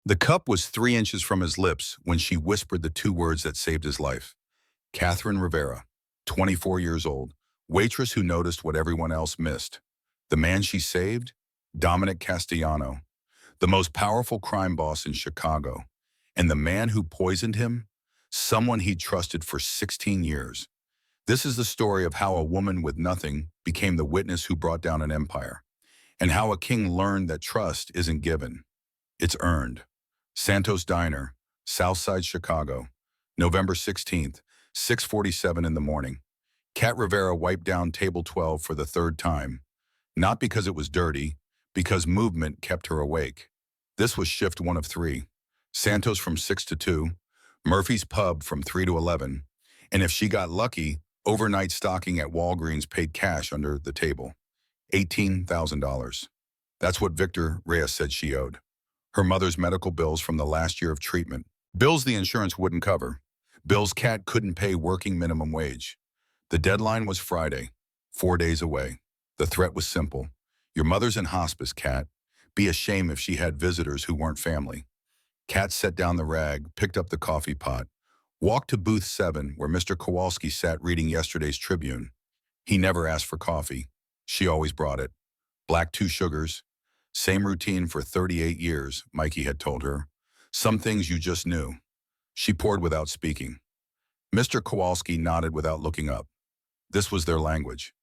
The cup was 3 inches from his lips when she whispered the two words that saved his life. Catherine Rivera, 24 years old, waitress who noticed what everyone else missed. The man she saved? Dominic Castellano, the most powerful crime boss in Chicago. And the man who poisoned him? Someone he'd trusted for 16 years. This is the story of how a woman with nothing became the witness who brought down an empire, and how a king learned that trust isn't given, it's earned. Santos Diner, Southside Chicago, November 16th, 6:47 in the morning. Cat Rivera wiped down table 12 for the third time, not because it was dirty, because movement kept her awake. This was shift one of three. Santos from 6 to 2, Murphy's Pub from 3 to 11, and if she got lucky, overnight stocking at Walgreens paid cash under the table. $18,000. That's what Victor Reyes said she owed. Her mother's medical bills from the last year of treatment. Bills the insurance wouldn't cover. Bills Cat couldn't pay working minimum wage. The deadline was Friday, 4 days away. The threat was simple. Your mother's in hospice, Cat. Be a shame if she had visitors who weren't family. Cat set down the rag, picked up the coffee pot, walked to booth 7 where Mr. Kowalski sat reading yesterday's Tribune. He never asked for coffee. She always brought it. Black 2 sugars. Same routine for 38 years, Mikey had told her. Some things you just knew. She poured without speaking. Mr. Kowalski nodded without looking up. This was their language.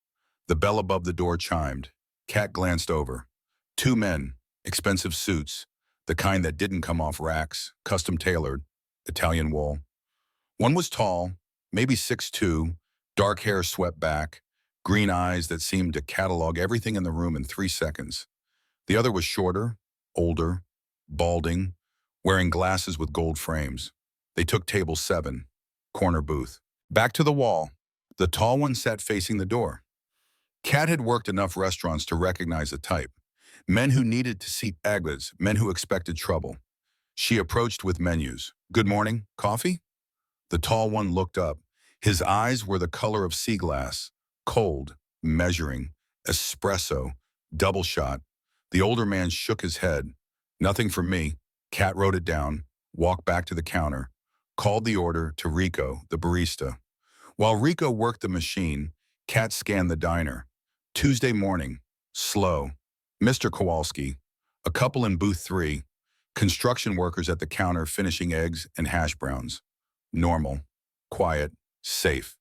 The bell above the door chimed. Cat glanced over. 2 men, expensive suits, the kind that didn't come off racks, custom-tailored, Italian wool. One was tall, maybe 6'2", dark hair swept back, green eyes that seemed to catalog everything in the room in 3 seconds. The other was shorter, older, balding, wearing glasses with gold frames. They took table 7, corner booth. Back to the wall. The tall one sat facing the door. Cat had worked enough restaurants to recognize the type. Men who needed to seat aguas, men who expected trouble. She approached with menus. Good morning, coffee? The tall one looked up. His eyes were the color of sea glass, cold, measuring, espresso, double shot. The older man shook his head. Nothing for me. Cat wrote it down, walked back to the counter, called the order to Rico, the barista. While Rico worked the machine, Cat scanned the diner. Tuesday morning, slow. Mr. Kowalski, a couple in booth 3, construction workers at the counter finishing eggs and hash browns. Normal, quiet, safe.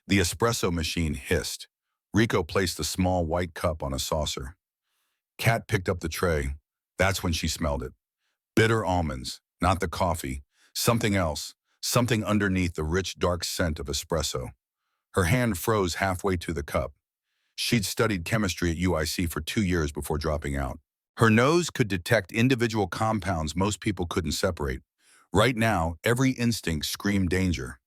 The espresso machine hissed. Rico placed the small white cup on a saucer. Cat picked up the tray. That's when she smelled it. Bitter almonds, not the coffee. Something else, something underneath the rich, dark scent of espresso. Her hand froze halfway to the cup. She'd studied chemistry at UIC for 2 years before dropping out. Her nose could detect individual compounds most people couldn't separate. Right now, every instinct screamed danger.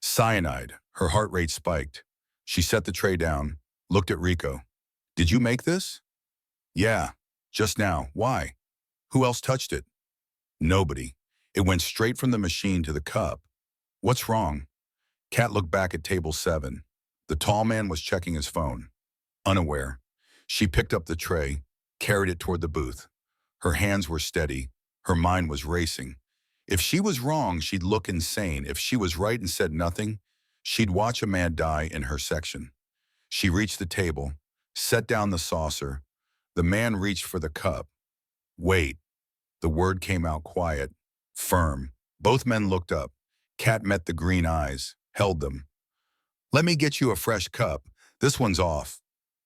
Cyanide. Her heart rate spiked. She set the tray down, looked at Rico. Did you make this? Yeah, just now. Why? Who else touched it? Nobody. It went straight from the machine to the cup. What's wrong? Cat looked back at table 7. The tall man was checking his phone. Unaware. She picked up the tray, carried it toward the booth. Her hands were steady. Her mind was racing. If she was wrong, she'd look insane. If she was right and said nothing, she'd watch a man die in her section. She reached the table, set down the saucer. The man reached for the cup. Wait. The word came out quiet, firm. Both men looked up. Cat met the green eyes, held them. Let me get you a fresh cup. This one's off.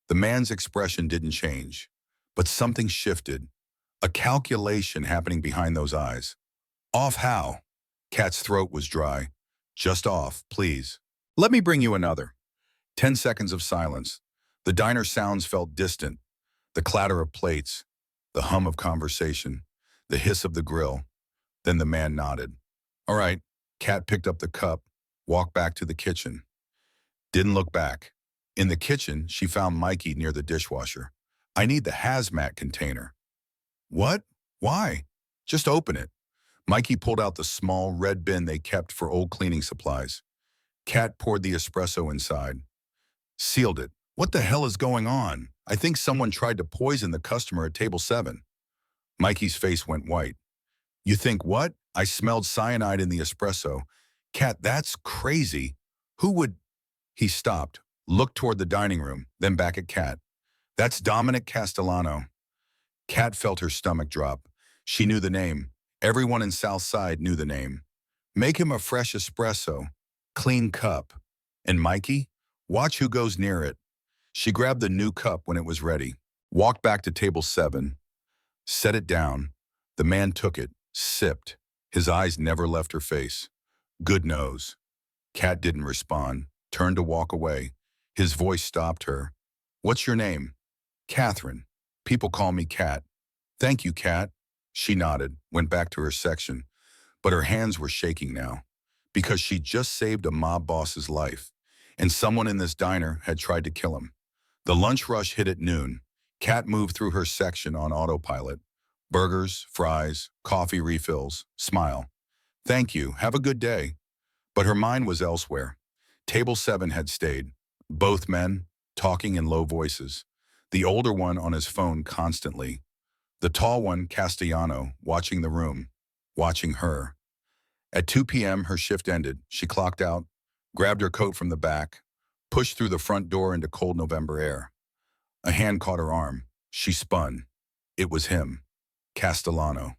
The man's expression didn't change, but something shifted. A calculation happening behind those eyes. Off how? Cat's throat was dry. Just off, please. Let me bring you another. 10 seconds of silence. The diner sounds felt distant. The clatter of plates, the hum of conversation, the hiss of the grill. Then the man nodded. All right. Cat picked up the cup, walked back to the kitchen. Didn't look back. In the kitchen, she found Mikey near the dishwasher. I need the hazmat container. What? Why? Just open it. Mikey pulled out the small red bin they kept for old cleaning supplies. Cat poured the espresso inside. Sealed it. What the hell is going on? I think someone tried to poison the customer at table 7. Mikey's face went white. You think, what? I smelled cyanide in the espresso. Kat, that's crazy. Who would? He stopped, looked toward the dining room, then back at Kat. That's Dominic Castellano. Kat felt her stomach drop. She knew the name. Everyone in South Side knew the name. Make him a fresh espresso. Clean cup. And Mikey? Watch who goes near it. She grabbed the new cup when it was ready, walked back to table 7, set it down. The man took it, sipped. His eyes never left her face. Good nose. Kat didn't respond, turned to walk away. His voice stopped her. What's your name? Catherine. People call me Kat. Thank you, Kat. She nodded, went back to her section. But her hands were shaking now, because she'd just saved a mob boss's life, and someone in this diner had tried to kill him. The lunch rush hit at noon. Kat moved through her section on autopilot. Burgers, fries, coffee refills, smile. Thank you, have a good day. But her mind was elsewhere. Table 7 had stayed. Both men, talking in low voices. The older one on his phone constantly. The tall one, Castellano, watching the room, watching her. At 2 p.m., her shift ended. She clocked out, grabbed her coat from the back, pushed through the front door into cold November air. A hand caught her arm. She spun. It was him, Castellano.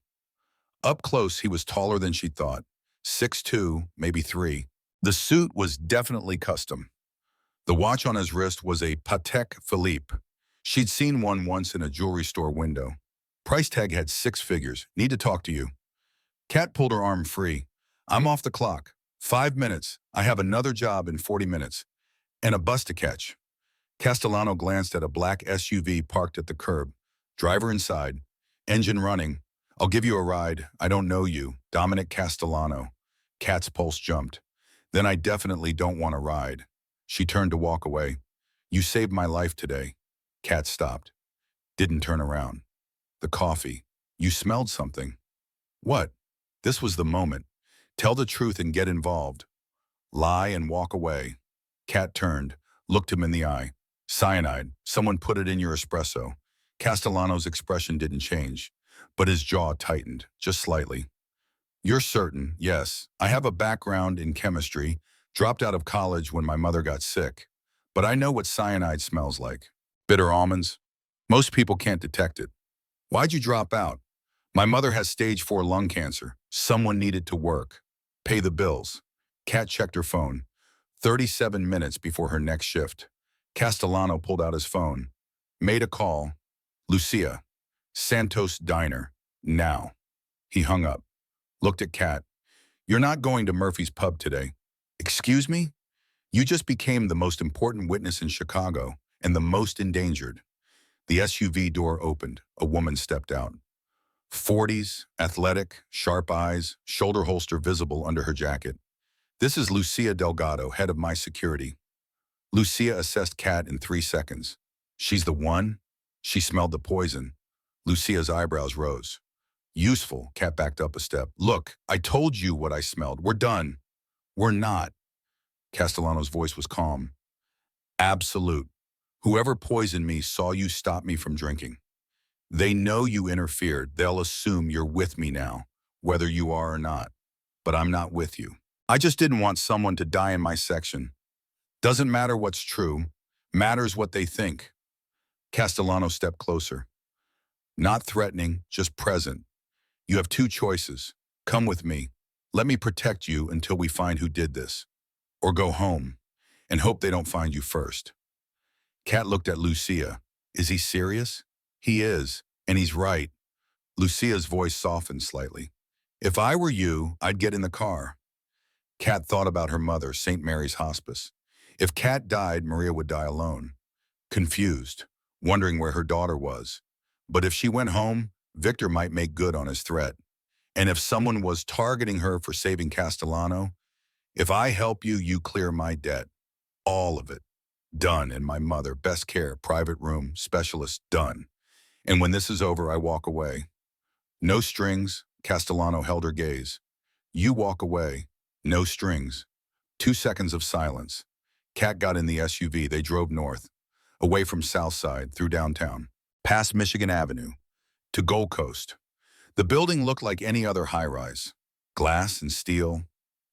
Up close, he was taller than she thought. 6'2", maybe 3. The suit was definitely custom. The watch on his wrist was a Patek Philippe. She'd seen one once in a jewelry store window. Price tag had 6 figures. Need to talk to you. Kat pulled her arm free. I'm off the clock. 5 minutes. I have another job in 40 minutes. And a bus to catch. Castellano glanced at a black SUV parked at the curb. Driver inside. Engine running. I'll give you a ride. I don't know you. Dominic Castellano. Kat's pulse jumped. Then I definitely don't want to ride. She turned to walk away. You saved my life today. Kat stopped. Didn't turn around. The coffee. You smelled something. What? This was the moment. Tell the truth and get involved. Lie and walk away. Kat turned, looked him in the eye. Cyanide. Someone put it in your espresso. Castellano's expression didn't change, but his jaw tightened, just slightly. You're certain? Yes. I have a background in chemistry, dropped out of college when my mother got sick. But I know what cyanide smells like. Bitter almonds? Most people can't detect it. Why'd you drop out? My mother has stage 4 lung cancer. Someone needed to work. Pay the bills. Kat checked her phone. 37 minutes before her next shift. Castellano pulled out his phone. Made a call. Lucia. Santos Diner. Now. He hung up. Looked at Kat. You're not going to Murphy's Pub today. Excuse me? You just became the most important witness in Chicago and the most endangered. The SUV door opened. A woman stepped out. 40s, athletic, sharp eyes, shoulder holster visible under her jacket. This is Lucia Delgado, head of my security. Lucia assessed Kat in 3 seconds. She's the one? She smelled the poison. Lucia's eyebrows rose. Useful, Kat backed up a step. Look, I told you what I smelled. We're done. We're not. Castellano's voice was calm. Absolute. Whoever poisoned me saw you stop me from drinking. They know you interfered. They'll assume you're with me now, whether you are or not. But I'm not with you. I just didn't want someone to die in my section. Doesn't matter what's true. Matters what they think. Castellano stepped closer. Not threatening, just present. You have 2 choices. Come with me. Let me protect you until we find who did this. Or go home and hope they don't find you first. Kat looked at Lucia. Is he serious? He is, and he's right. Lucia's voice softened slightly. If I were you, I'd get in the car. Kat thought about her mother, St. Mary's Hospice. If Kat died, Maria would die alone. Confused, wondering where her daughter was. But if she went home, Victor might make good on his threat. And if someone was targeting her for saving Castellano, if I help you, you clear my debt. All of it. Done. And my mother, best care, private room, specialist, done. And when this is over, I walk away. No strings. Castellano held her gaze. You walk away. No strings. 2 seconds of silence. Kat got in the SUV. They drove north, away from South Side, through downtown, past Michigan Avenue, to Gold Coast. The building looked like any other high-rise. Glass and steel,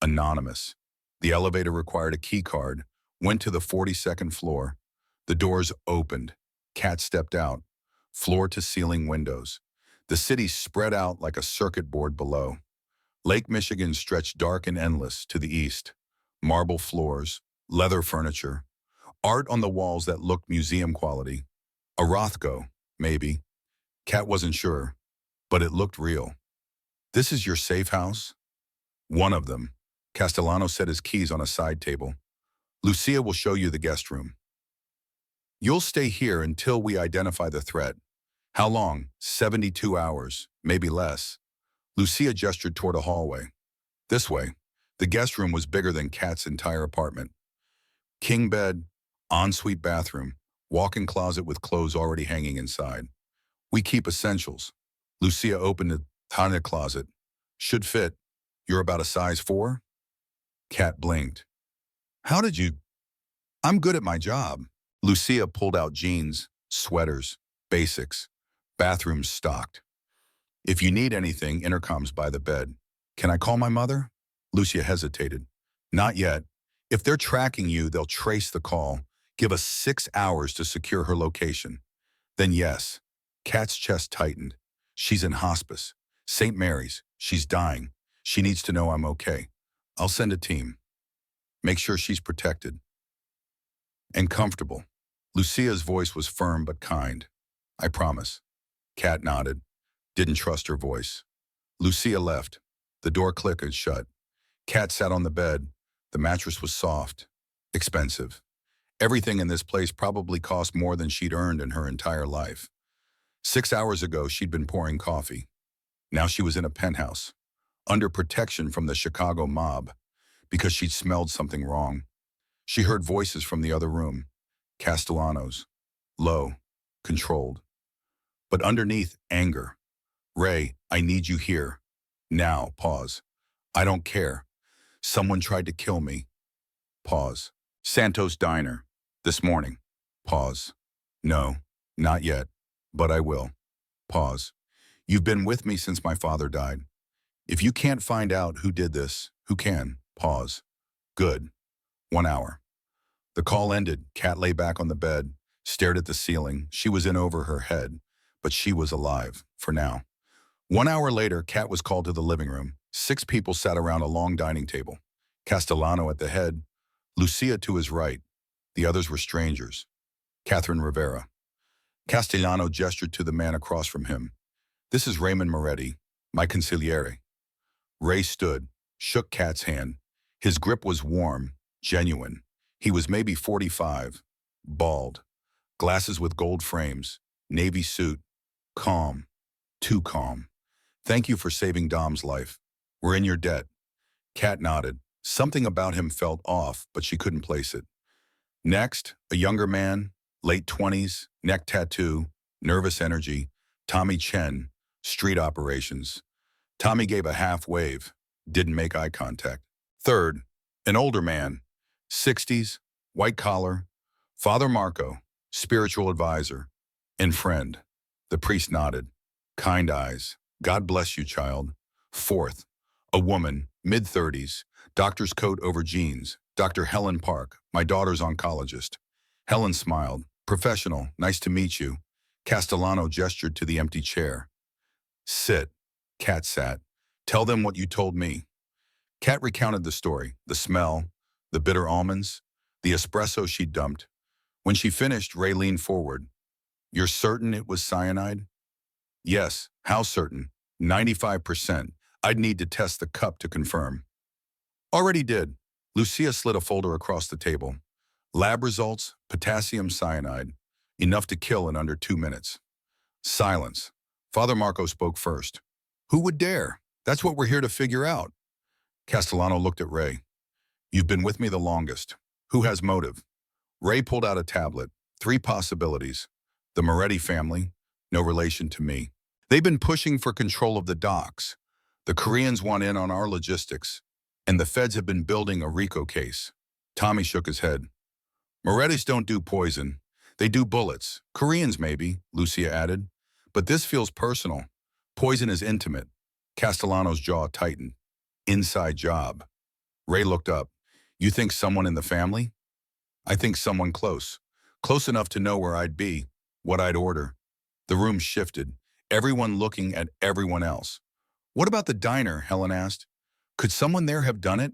anonymous. The elevator required a key card, went to the 42nd floor. The doors opened. Kat stepped out. Floor-to-ceiling windows. The city spread out like a circuit board below. Lake Michigan stretched dark and endless to the east. Marble floors, leather furniture, art on the walls that looked museum quality. A Rothko, maybe. Kat wasn't sure, but it looked real. This is your safe house? One of them. Castellano set his keys on a side table. Lucia will show you the guest room. You'll stay here until we identify the threat. How long? 72 hours, maybe less. Lucia gestured toward a hallway. This way. The guest room was bigger than Kat's entire apartment. King bed, ensuite bathroom, walk-in closet with clothes already hanging inside. We keep essentials. Lucia opened the Honnor closet. Should fit. You're about a size 4? Kat blinked. How did you? I'm good at my job. Lucia pulled out jeans, sweaters, basics. Bathrooms stocked. If you need anything, intercom's by the bed. Can I call my mother? Lucia hesitated. Not yet. If they're tracking you, they'll trace the call. Give us 6 hours to secure her location. Then yes. Kat's chest tightened. She's in hospice. St. Mary's. She's dying. She needs to know I'm okay. I'll send a team. Make sure she's protected. And comfortable. Lucia's voice was firm but kind. I promise. Kat nodded. Didn't trust her voice. Lucia left. The door clicked and shut. Kat sat on the bed. The mattress was soft. Expensive. Everything in this place probably cost more than she'd earned in her entire life. 6 hours ago, she'd been pouring coffee. Now she was in a penthouse, under protection from the Chicago mob, because she'd smelled something wrong. She heard voices from the other room. Castellano's. Low. Controlled. But underneath, anger. Ray, I need you here. Now, pause. I don't care. Someone tried to kill me. Pause. Santos Diner. This morning. Pause. No, not yet, but I will. Pause. You've been with me since my father died. If you can't find out who did this, who can? Pause. Good. 1 hour. The call ended. Kat lay back on the bed, stared at the ceiling. She was in over her head, but she was alive, for now. 1 hour later, Kat was called to the living room. 6 people sat around a long dining table. Castellano at the head, Lucia to his right. The others were strangers. Catherine Rivera. Castellano gestured to the man across from him. This is Raymond Moretti, my consigliere. Ray stood, shook Kat's hand. His grip was warm, genuine. He was maybe 45, bald, glasses with gold frames, navy suit, calm, too calm. Thank you for saving Dom's life. We're in your debt. Kat nodded. Something about him felt off, but she couldn't place it. Next, a younger man, late 20s, neck tattoo, nervous energy, Tommy Chen, street operations. Tommy gave a half wave, didn't make eye contact. Third, an older man, 60s, white collar, Father Marco, spiritual advisor, and friend. The priest nodded. Kind eyes. God bless you, child. Fourth, a woman, mid-30s, doctor's coat over jeans, Dr. Helen Park, my daughter's oncologist. Helen smiled. Professional, nice to meet you. Castellano gestured to the empty chair. Sit. Kat sat. Tell them what you told me. Kat recounted the story, the smell, the bitter almonds, the espresso she dumped. When she finished, Ray leaned forward. You're certain it was cyanide? Yes. How certain? 95%. I'd need to test the cup to confirm. Already did. Lucia slid a folder across the table. Lab results, potassium cyanide. Enough to kill in under 2 minutes. Silence. Father Marco spoke first. Who would dare? That's what we're here to figure out. Castellano looked at Ray. You've been with me the longest. Who has motive? Ray pulled out a tablet. 3 possibilities. The Moretti family, no relation to me. They've been pushing for control of the docks. The Koreans want in on our logistics. And the feds have been building a RICO case. Tommy shook his head. Morettis don't do poison. They do bullets. Koreans maybe, Lucia added. But this feels personal. Poison is intimate. Castellano's jaw tightened. Inside job. Ray looked up. You think someone in the family? I think someone close. Close enough to know where I'd be, what I'd order. The room shifted, everyone looking at everyone else. What about the diner, Helen asked. Could someone there have done it?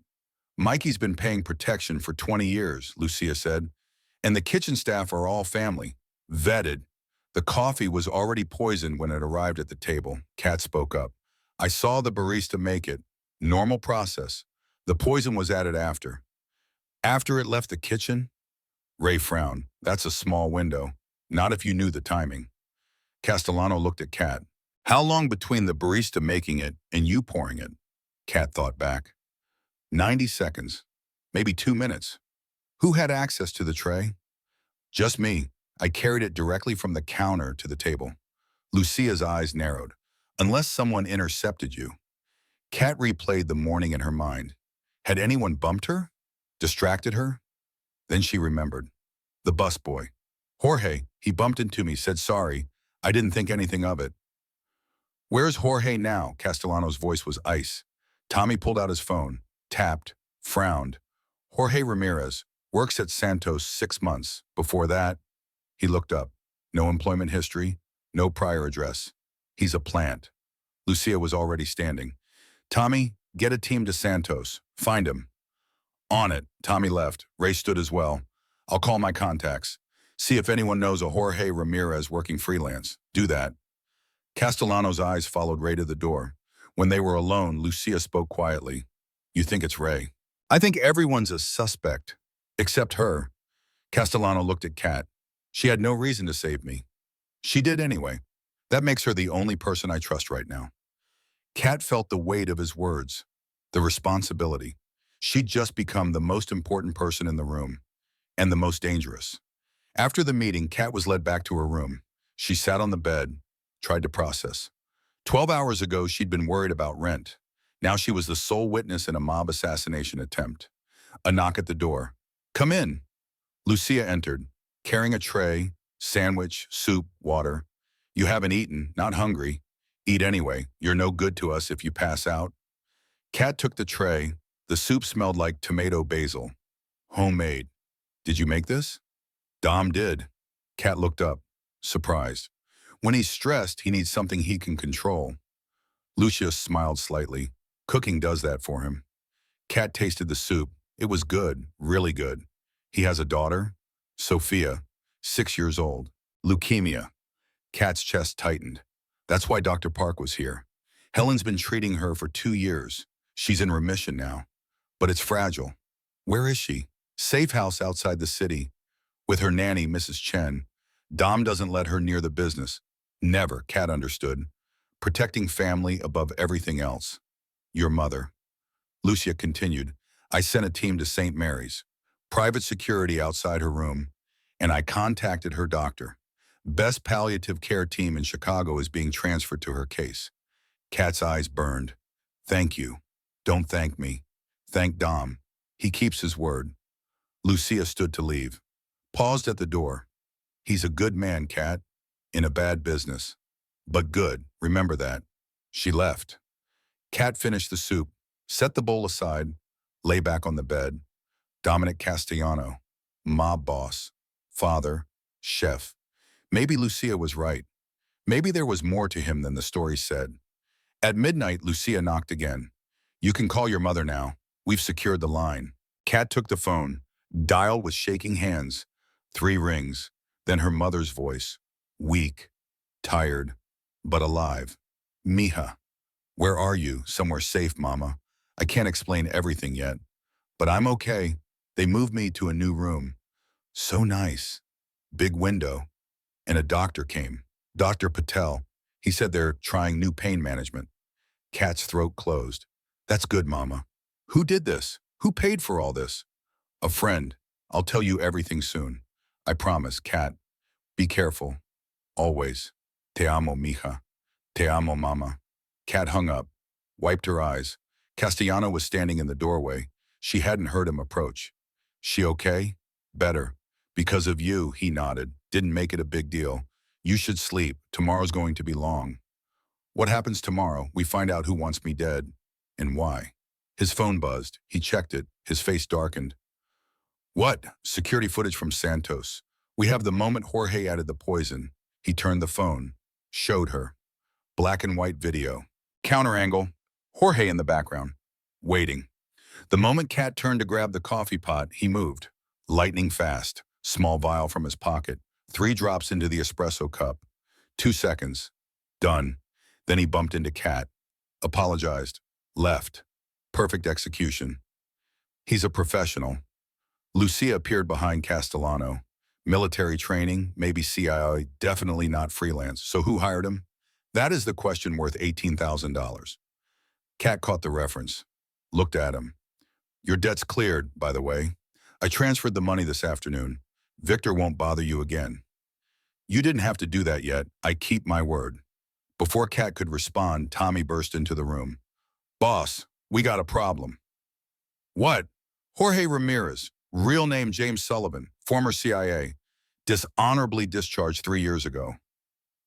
Mikey's been paying protection for 20 years, Lucia said. And the kitchen staff are all family. Vetted. The coffee was already poisoned when it arrived at the table. Kat spoke up. I saw the barista make it. Normal process. The poison was added after. After it left the kitchen? Ray frowned. That's a small window. Not if you knew the timing. Castellano looked at Kat. How long between the barista making it and you pouring it? Kat thought back. 90 seconds. Maybe 2 minutes. Who had access to the tray? Just me. I carried it directly from the counter to the table. Lucia's eyes narrowed. Unless someone intercepted you. Kat replayed the morning in her mind. Had anyone bumped her? Distracted her? Then she remembered. The busboy. Jorge, he bumped into me, said sorry. I didn't think anything of it. Where's Jorge now? Castellano's voice was ice. Tommy pulled out his phone, tapped, frowned. Jorge Ramirez, works at Santos 6 months. Before that, he looked up. No employment history, no prior address. He's a plant. Lucia was already standing. Tommy, get a team to Santos. Find him. On it. Tommy left. Ray stood as well. I'll call my contacts. See if anyone knows a Jorge Ramirez working freelance. Do that. Castellano's eyes followed Ray to the door. When they were alone, Lucia spoke quietly. You think it's Ray? I think everyone's a suspect. Except her. Castellano looked at Kat. She had no reason to save me. She did anyway. That makes her the only person I trust right now. Kat felt the weight of his words. The responsibility. She'd just become the most important person in the room. And the most dangerous. After the meeting, Kat was led back to her room. She sat on the bed, tried to process. 12 hours ago, she'd been worried about rent. Now she was the sole witness in a mob assassination attempt. A knock at the door. Come in. Lucia entered, carrying a tray, sandwich, soup, water. You haven't eaten, not hungry. Eat anyway. You're no good to us if you pass out. Kat took the tray. The soup smelled like tomato basil. Homemade. Did you make this? Dom did. Kat looked up, surprised. When he's stressed, he needs something he can control. Lucius smiled slightly. Cooking does that for him. Kat tasted the soup. It was good, really good. He has a daughter, Sophia, 6 years old. Leukemia. Kat's chest tightened. That's why Dr. Park was here. Helen's been treating her for 2 years. She's in remission now. But it's fragile. Where is she? Safe house outside the city. With her nanny, Mrs. Chen. Dom doesn't let her near the business. Never, Kat understood. Protecting family above everything else. Your mother. Lucia continued. I sent a team to St. Mary's. Private security outside her room. And I contacted her doctor. Best palliative care team in Chicago is being transferred to her case. Kat's eyes burned. Thank you. Don't thank me. Thank Dom. He keeps his word. Lucia stood to leave. Paused at the door. He's a good man, Kat. In a bad business. But good, remember that. She left. Kat finished the soup, set the bowl aside, lay back on the bed. Dominic Castellano, mob boss, father, chef. Maybe Lucia was right. Maybe there was more to him than the story said. At midnight, Lucia knocked again. You can call your mother now. We've secured the line. Kat took the phone, dialed with shaking hands. 3 rings, then her mother's voice. Weak, tired, but alive. Mija. Where are you? Somewhere safe, Mama. I can't explain everything yet. But I'm okay. They moved me to a new room. So nice. Big window. And a doctor came. Dr. Patel. He said they're trying new pain management. Kat's throat closed. That's good, Mama. Who did this? Who paid for all this? A friend. I'll tell you everything soon. I promise, Kat. Be careful. Always. Te amo, mija. Te amo, Mama. Kat hung up, wiped her eyes. Castellano was standing in the doorway. She hadn't heard him approach. She okay? Better. Because of you, he nodded. Didn't make it a big deal. You should sleep. Tomorrow's going to be long. What happens tomorrow? We find out who wants me dead and why. His phone buzzed. He checked it. His face darkened. What? Security footage from Santos. We have the moment Jorge added the poison. He turned the phone. Showed her. Black and white video. Counter angle. Jorge in the background. Waiting. The moment Kat turned to grab the coffee pot, he moved. Lightning fast. Small vial from his pocket. 3 drops into the espresso cup. 2 seconds. Done. Then he bumped into Kat. Apologized. Left. Perfect execution. He's a professional. Lucia appeared behind Castellano. Military training, maybe CIA, definitely not freelance. So who hired him? That is the question worth $18,000. Kat caught the reference. Looked at him. Your debt's cleared, by the way. I transferred the money this afternoon. Victor won't bother you again. You didn't have to do that yet. I keep my word. Before Kat could respond, Tommy burst into the room. Boss, we got a problem. What? Jorge Ramirez, real name James Sullivan, former CIA, dishonorably discharged 3 years ago.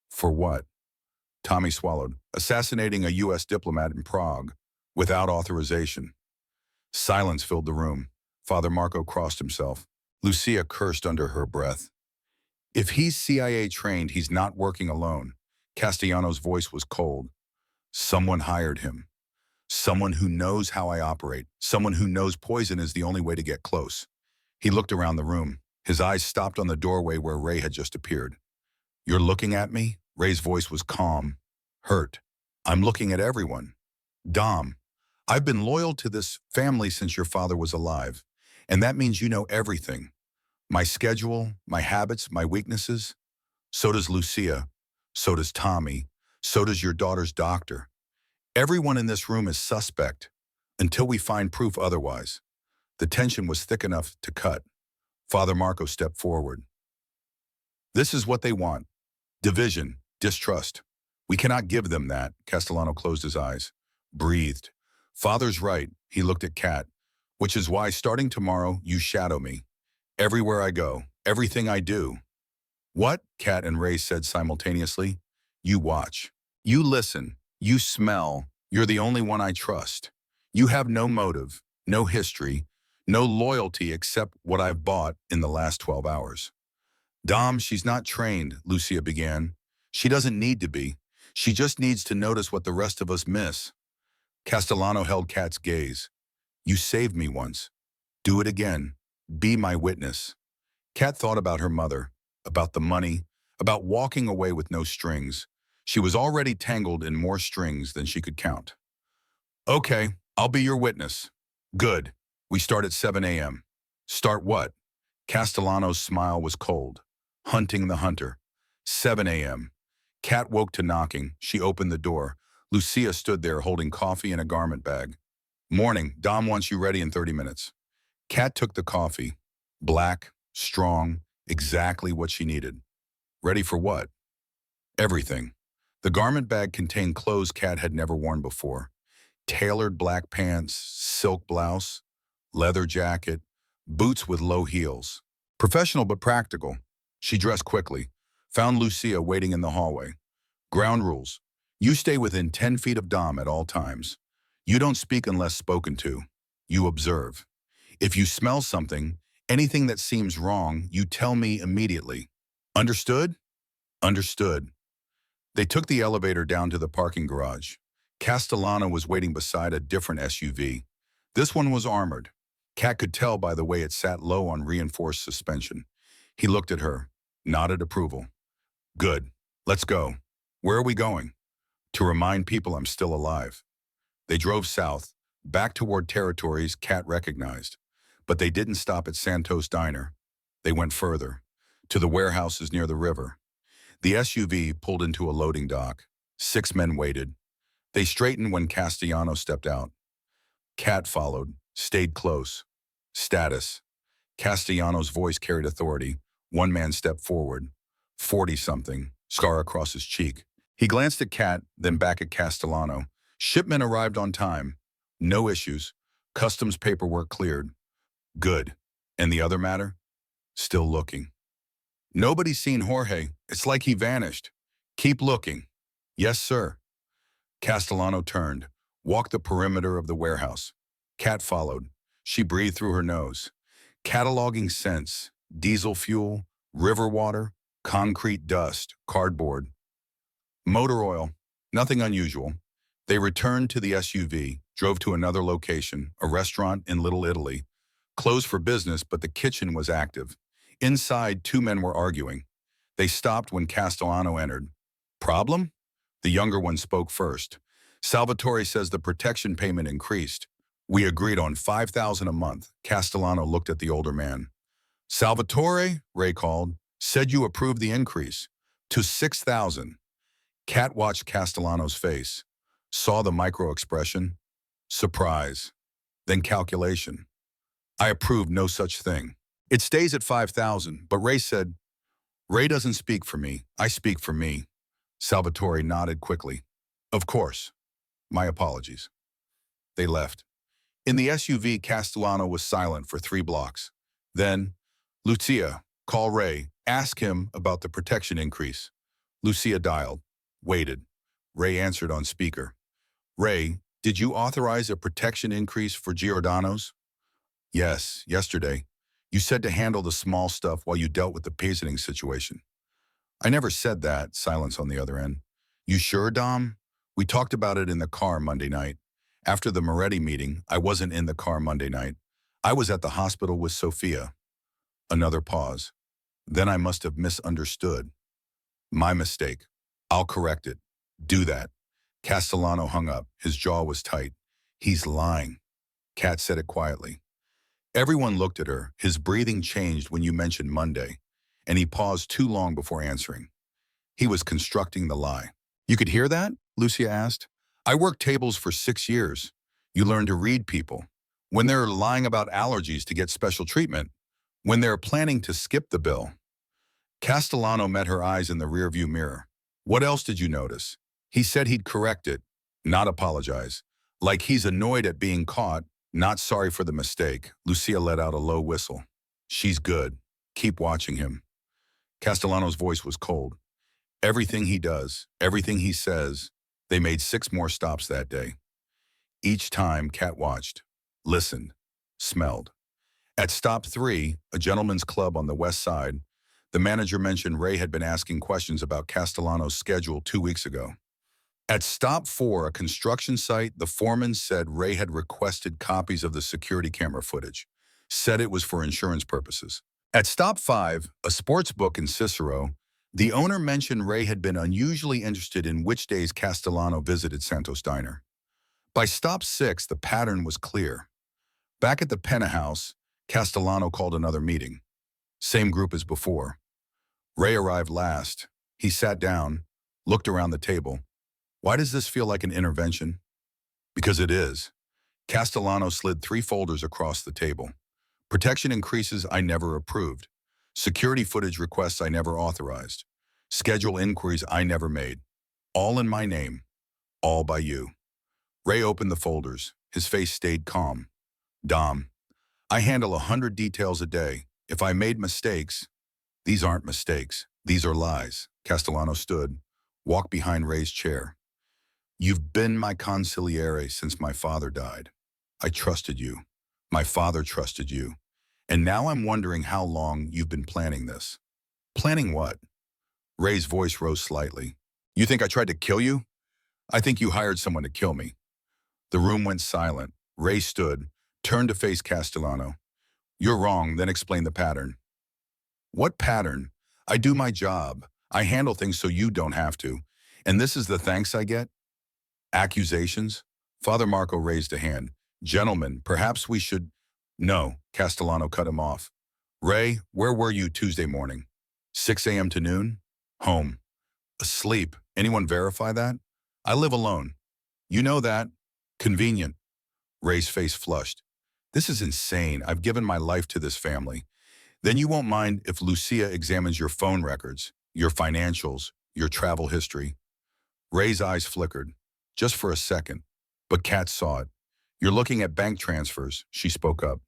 For what? Tommy swallowed. Assassinating a U.S. diplomat in Prague, without authorization. Silence filled the room. Father Marco crossed himself. Lucia cursed under her breath. If he's CIA trained, he's not working alone. Castellano's voice was cold. Someone hired him. Someone who knows how I operate. Someone who knows poison is the only way to get close. He looked around the room. His eyes stopped on the doorway where Ray had just appeared. You're looking at me? Ray's voice was calm, hurt. I'm looking at everyone. Dom, I've been loyal to this family since your father was alive, and that means you know everything. My schedule, my habits, my weaknesses. So does Lucia. So does Tommy. So does your daughter's doctor. Everyone in this room is suspect until we find proof otherwise. The tension was thick enough to cut. Father Marco stepped forward. This is what they want. Division, distrust. We cannot give them that. Castellano closed his eyes, breathed. Father's right. He looked at Kat. Which is why starting tomorrow, you shadow me. Everywhere I go, everything I do. What? Kat and Ray said simultaneously. You watch. You listen. You smell. You're the only one I trust. You have no motive, no history, no loyalty except what I've bought in the last 12 hours. Dom, she's not trained, Lucia began. She doesn't need to be. She just needs to notice what the rest of us miss. Castellano held Kat's gaze. You saved me once. Do it again. Be my witness. Kat thought about her mother, about the money, about walking away with no strings. She was already tangled in more strings than she could count. Okay, I'll be your witness. Good. We start at 7 a.m. Start what? Castellano's smile was cold. Hunting the hunter. 7 a.m. Kat woke to knocking. She opened the door. Lucia stood there holding coffee and a garment bag. Morning, Dom wants you ready in 30 minutes. Kat took the coffee. Black, strong, exactly what she needed. Ready for what? Everything. The garment bag contained clothes Kat had never worn before. Tailored black pants, silk blouse, leather jacket, boots with low heels. Professional but practical. She dressed quickly, found Lucia waiting in the hallway. Ground rules. You stay within 10 feet of Dom at all times. You don't speak unless spoken to. You observe. If you smell something, anything that seems wrong, you tell me immediately. Understood? Understood. They took the elevator down to the parking garage. Castellano was waiting beside a different SUV. This one was armored. Kat could tell by the way it sat low on reinforced suspension. He looked at her, nodded approval. Good. Let's go. Where are we going? To remind people I'm still alive. They drove south, back toward territories Kat recognized. But they didn't stop at Santos Diner. They went further, to the warehouses near the river. The SUV pulled into a loading dock. 6 men waited. They straightened when Castellano stepped out. Kat followed, stayed close. Status. Castellano's voice carried authority. One man stepped forward. 40-something, scar across his cheek. He glanced at Kat, then back at Castellano. Shipment arrived on time. No issues. Customs paperwork cleared. Good. And the other matter? Still looking. Nobody's seen Jorge. It's like he vanished. Keep looking. Yes, sir. Castellano turned, walked the perimeter of the warehouse. Kat followed. She breathed through her nose. Cataloging scents, diesel fuel, river water, concrete dust, cardboard, motor oil, nothing unusual. They returned to the SUV, drove to another location, a restaurant in Little Italy. Closed for business, but the kitchen was active. Inside, two men were arguing. They stopped when Castellano entered. Problem? The younger one spoke first. Salvatore says the protection payment increased. We agreed on $5,000 a month. Castellano looked at the older man. Salvatore, Ray called, said you approved the increase to $6,000. Kat watched Castellano's face, saw the micro-expression, surprise, then calculation. I approved no such thing. It stays at $5,000, but Ray said, Ray doesn't speak for me, I speak for me. Salvatore nodded quickly. Of course. My apologies. They left. In the SUV, Castellano was silent for 3 blocks. Then, Lucia, call Ray, ask him about the protection increase. Lucia dialed, waited. Ray answered on speaker. Ray, did you authorize a protection increase for Giordano's? Yes, yesterday. You said to handle the small stuff while you dealt with the poisoning situation. I never said that, silence on the other end. You sure, Dom? We talked about it in the car Monday night. After the Moretti meeting, I wasn't in the car Monday night. I was at the hospital with Sophia. Another pause. Then I must have misunderstood. My mistake. I'll correct it. Do that. Castellano hung up. His jaw was tight. He's lying. Kat said it quietly. Everyone looked at her. His breathing changed when you mentioned Monday, and he paused too long before answering. He was constructing the lie. You could hear that? Lucia asked. I worked tables for 6 years. You learn to read people. When they're lying about allergies to get special treatment. When they're planning to skip the bill. Castellano met her eyes in the rearview mirror. What else did you notice? He said he'd correct it, not apologize. Like he's annoyed at being caught, not sorry for the mistake. Lucia let out a low whistle. She's good. Keep watching him. Castellano's voice was cold. Everything he does, everything he says. They made 6 more stops that day. Each time, Kat watched, listened, smelled. At stop 3, a gentleman's club on the west side, the manager mentioned Ray had been asking questions about Castellano's schedule 2 weeks ago. At stop 4, a construction site, the foreman said Ray had requested copies of the security camera footage, said it was for insurance purposes. At stop 5, a sports book in Cicero, the owner mentioned Ray had been unusually interested in which days Castellano visited Santos Diner. By stop 6, the pattern was clear. Back at the Penna House, Castellano called another meeting. Same group as before. Ray arrived last. He sat down, looked around the table. Why does this feel like an intervention? Because it is. Castellano slid 3 folders across the table. Protection increases I never approved. Security footage requests I never authorized. Schedule inquiries I never made. All in my name. All by you. Ray opened the folders. His face stayed calm. Dom, I handle 100 details a day. If I made mistakes, these aren't mistakes. These are lies. Castellano stood, walked behind Ray's chair. You've been my consigliere since my father died. I trusted you. My father trusted you. And now I'm wondering how long you've been planning this. Planning what? Ray's voice rose slightly. You think I tried to kill you? I think you hired someone to kill me. The room went silent. Ray stood, turned to face Castellano. You're wrong, then explain the pattern. What pattern? I do my job. I handle things so you don't have to. And this is the thanks I get? Accusations? Father Marco raised a hand. Gentlemen, perhaps we should... No, Castellano cut him off. Ray, where were you Tuesday morning? 6 a.m. to noon? Home. Asleep. Anyone verify that? I live alone. You know that. Convenient. Ray's face flushed. This is insane. I've given my life to this family. Then you won't mind if Lucia examines your phone records, your financials, your travel history. Ray's eyes flickered. Just for a second. But Kat saw it. You're looking at bank transfers, she spoke up.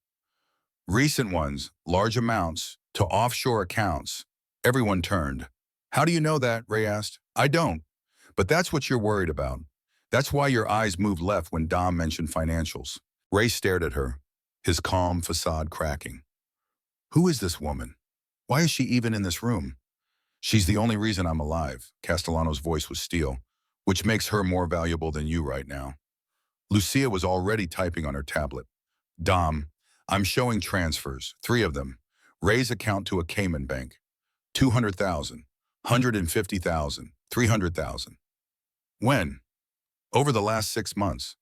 Recent ones, large amounts, to offshore accounts. Everyone turned. How do you know that? Ray asked. I don't. But that's what you're worried about. That's why your eyes moved left when Dom mentioned financials. Ray stared at her, his calm facade cracking. Who is this woman? Why is she even in this room? She's the only reason I'm alive. Castellano's voice was steel, which makes her more valuable than you right now. Lucia was already typing on her tablet. Dom, I'm showing transfers, 3 of them. Ray's account to a Cayman bank. 200,000, 150,000, 300,000. When? Over the last 6 months.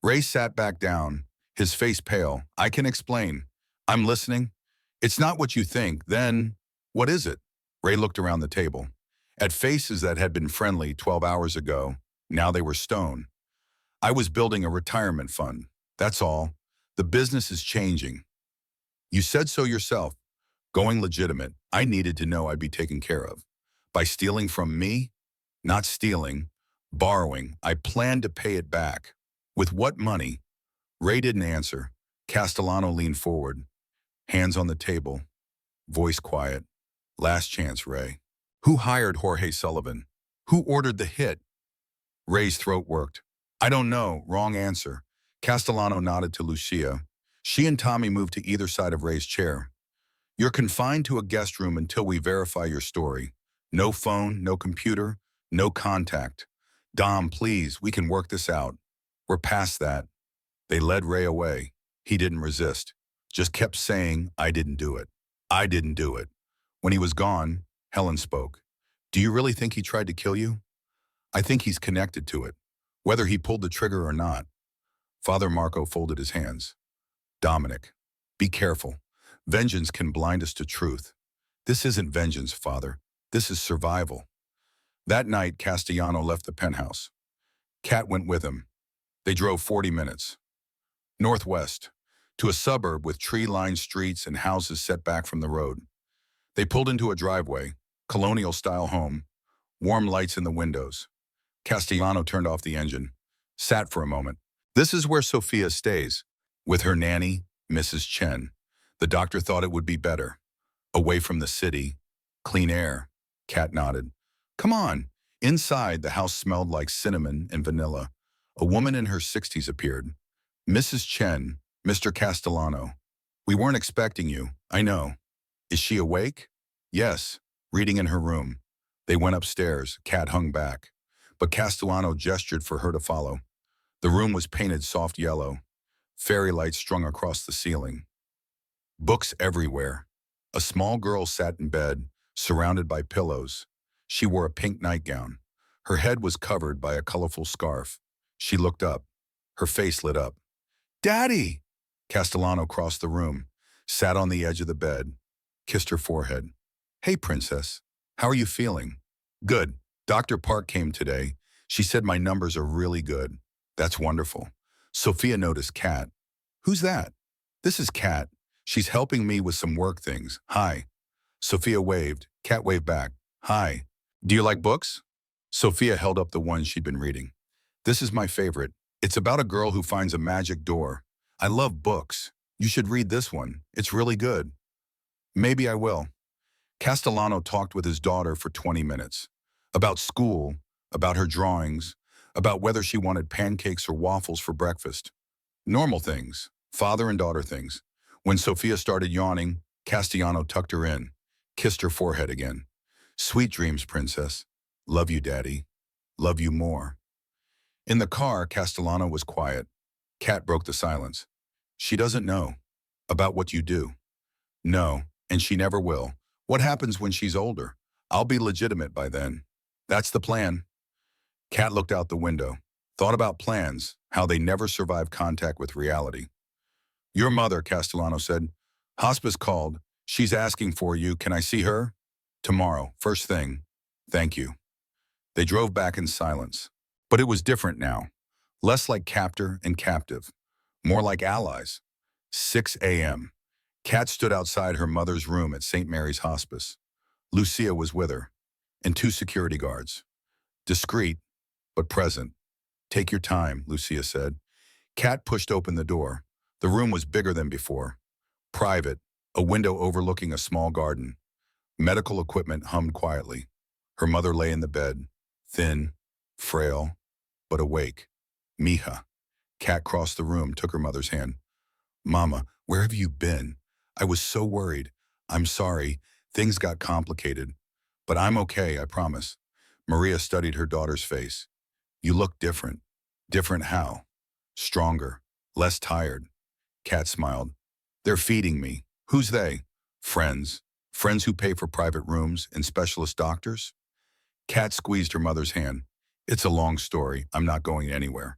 Ray sat back down, his face pale. I can explain. I'm listening. It's not what you think. Then, what is it? Ray looked around the table. At faces that had been friendly 12 hours ago, now they were stone. I was building a retirement fund. That's all. The business is changing. You said so yourself. Going legitimate, I needed to know I'd be taken care of. By stealing from me? Not stealing. Borrowing. I planned to pay it back. With what money? Ray didn't answer. Castellano leaned forward. Hands on the table. Voice quiet. Last chance, Ray. Who hired Jorge Sullivan? Who ordered the hit? Ray's throat worked. I don't know. Wrong answer. Castellano nodded to Lucia. She and Tommy moved to either side of Ray's chair. You're confined to a guest room until we verify your story. No phone, no computer, no contact. Dom, please, we can work this out. We're past that. They led Ray away. He didn't resist. Just kept saying, I didn't do it. I didn't do it. When he was gone, Helen spoke. Do you really think he tried to kill you? I think he's connected to it, whether he pulled the trigger or not. Father Marco folded his hands. Dominic, be careful. Vengeance can blind us to truth. This isn't vengeance, Father. This is survival. That night, Castellano left the penthouse. Kat went with him. They drove 40 minutes. Northwest, to a suburb with tree-lined streets and houses set back from the road. They pulled into a driveway, colonial-style home, warm lights in the windows. Castellano turned off the engine, sat for a moment. This is where Sophia stays, with her nanny, Mrs. Chen. The doctor thought it would be better. Away from the city, clean air. Kat nodded. Come on. Inside, the house smelled like cinnamon and vanilla. A woman in her 60s appeared. Mrs. Chen, Mr. Castellano. We weren't expecting you, I know. Is she awake? Yes, reading in her room. They went upstairs. Kat hung back. But Castellano gestured for her to follow. The room was painted soft yellow. Fairy lights strung across the ceiling. Books everywhere. A small girl sat in bed, surrounded by pillows. She wore a pink nightgown. Her head was covered by a colorful scarf. She looked up. Her face lit up. Daddy! Castellano crossed the room, sat on the edge of the bed, kissed her forehead. Hey, princess. How are you feeling? Good. Dr. Park came today. She said my numbers are really good. That's wonderful. Sophia noticed Kat. Who's that? This is Kat. She's helping me with some work things. Hi. Sophia waved. Kat waved back. Hi. Do you like books? Sophia held up the one she'd been reading. This is my favorite. It's about a girl who finds a magic door. I love books. You should read this one. It's really good. Maybe I will. Castellano talked with his daughter for 20 minutes. About school, about her drawings, about whether she wanted pancakes or waffles for breakfast. Normal things, father and daughter things. When Sophia started yawning, Castellano tucked her in, kissed her forehead again. Sweet dreams, princess. Love you, Daddy. Love you more. In the car, Castellano was quiet. Kat broke the silence. She doesn't know. About what you do. No, and she never will. What happens when she's older? I'll be legitimate by then. That's the plan. Kat looked out the window, thought about plans, how they never survive contact with reality. Your mother, Castellano said. Hospice called. She's asking for you. Can I see her? Tomorrow, first thing. Thank you. They drove back in silence. But it was different now. Less like captor and captive. More like allies. 6 a.m. Kat stood outside her mother's room at St. Mary's Hospice. Lucia was with her, and 2 security guards. Discreet, but present. Take your time, Lucia said. Kat pushed open the door. The room was bigger than before. Private, a window overlooking a small garden. Medical equipment hummed quietly. Her mother lay in the bed, thin, frail, but awake. Mija. Kat crossed the room, took her mother's hand. Mama, where have you been? I was so worried. I'm sorry. Things got complicated. But I'm okay, I promise. Maria studied her daughter's face. You look different. Different how? Stronger. Less tired. Kat smiled. They're feeding me. Who's they? Friends. Friends who pay for private rooms and specialist doctors? Kat squeezed her mother's hand. It's a long story. I'm not going anywhere.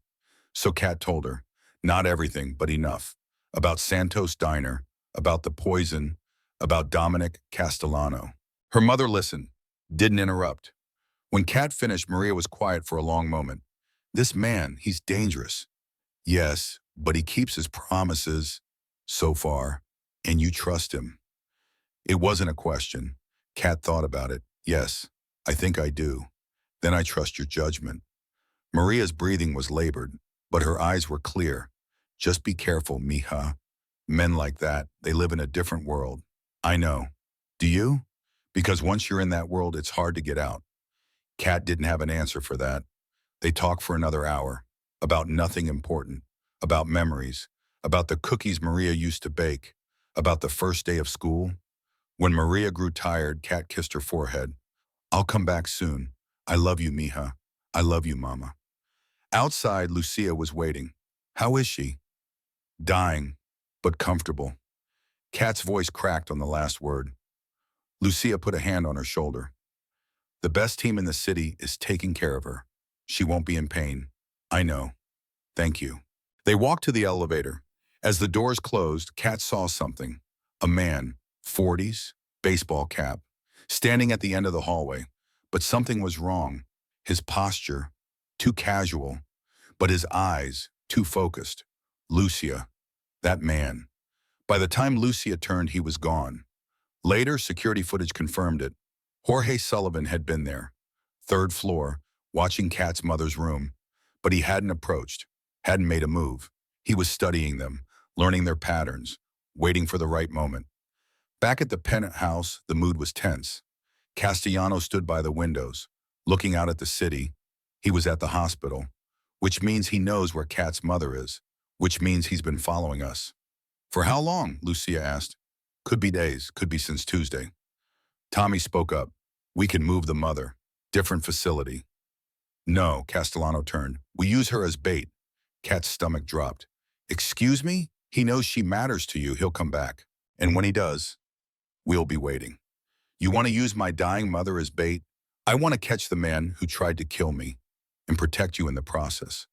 So Kat told her, not everything, but enough. About Santos Diner, about the poison, about Dominic Castellano. Her mother listened, didn't interrupt. When Kat finished, Maria was quiet for a long moment. This man, he's dangerous. Yes, but he keeps his promises so far, and you trust him. It wasn't a question. Kat thought about it. Yes, I think I do. Then I trust your judgment. Maria's breathing was labored, but her eyes were clear. Just be careful, mija. Men like that, they live in a different world. I know. Do you? Because once you're in that world, it's hard to get out. Kat didn't have an answer for that. They talked for another hour, about nothing important, about memories, about the cookies Maria used to bake, about the first day of school. When Maria grew tired, Kat kissed her forehead. I'll come back soon. I love you, mija. I love you, mama. Outside, Lucia was waiting. How is she? Dying, but comfortable. Kat's voice cracked on the last word. Lucia put a hand on her shoulder. The best team in the city is taking care of her. She won't be in pain. I know. Thank you. They walked to the elevator. As the doors closed, Kat saw something. A man, 40s, baseball cap, standing at the end of the hallway. But something was wrong. His posture, too casual, but his eyes, too focused. Lucia, that man. By the time Lucia turned, he was gone. Later, security footage confirmed it. Jorge Sullivan had been there, third floor, watching Kat's mother's room. But he hadn't approached, hadn't made a move. He was studying them, learning their patterns, waiting for the right moment. Back at the penthouse, the mood was tense. Castellano stood by the windows, looking out at the city. He was at the hospital, which means he knows where Kat's mother is, which means he's been following us. For how long? Lucia asked. Could be days, could be since Tuesday. Tommy spoke up. We can move the mother. Different facility. No, Castellano turned. We use her as bait. Kat's stomach dropped. Excuse me? He knows she matters to you. He'll come back. And when he does, we'll be waiting. You want to use my dying mother as bait? I want to catch the man who tried to kill me and protect you in the process.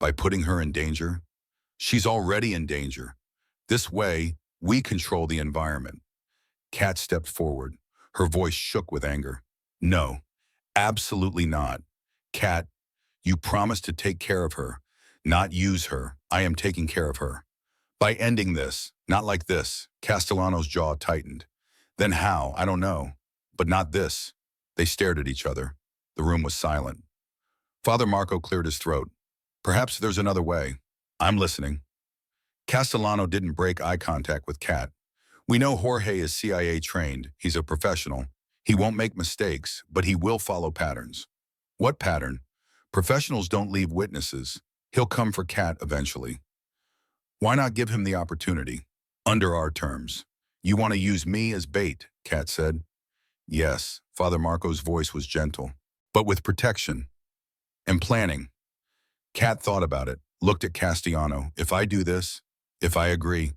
By putting her in danger? She's already in danger. This way, we control the environment. Kat stepped forward. Her voice shook with anger. No, absolutely not. Kat, you promised to take care of her, not use her. I am taking care of her. By ending this, not like this. Castellano's jaw tightened. Then how? I don't know. But not this. They stared at each other. The room was silent. Father Marco cleared his throat. Perhaps there's another way. I'm listening. Castellano didn't break eye contact with Kat. We know Jorge is CIA trained. He's a professional. He won't make mistakes, but he will follow patterns. What pattern? Professionals don't leave witnesses. He'll come for Kat eventually. Why not give him the opportunity? Under our terms. You want to use me as bait, Kat said. Yes, Father Marco's voice was gentle, but with protection and planning. Kat thought about it, looked at Castellano. If I do this, if I agree,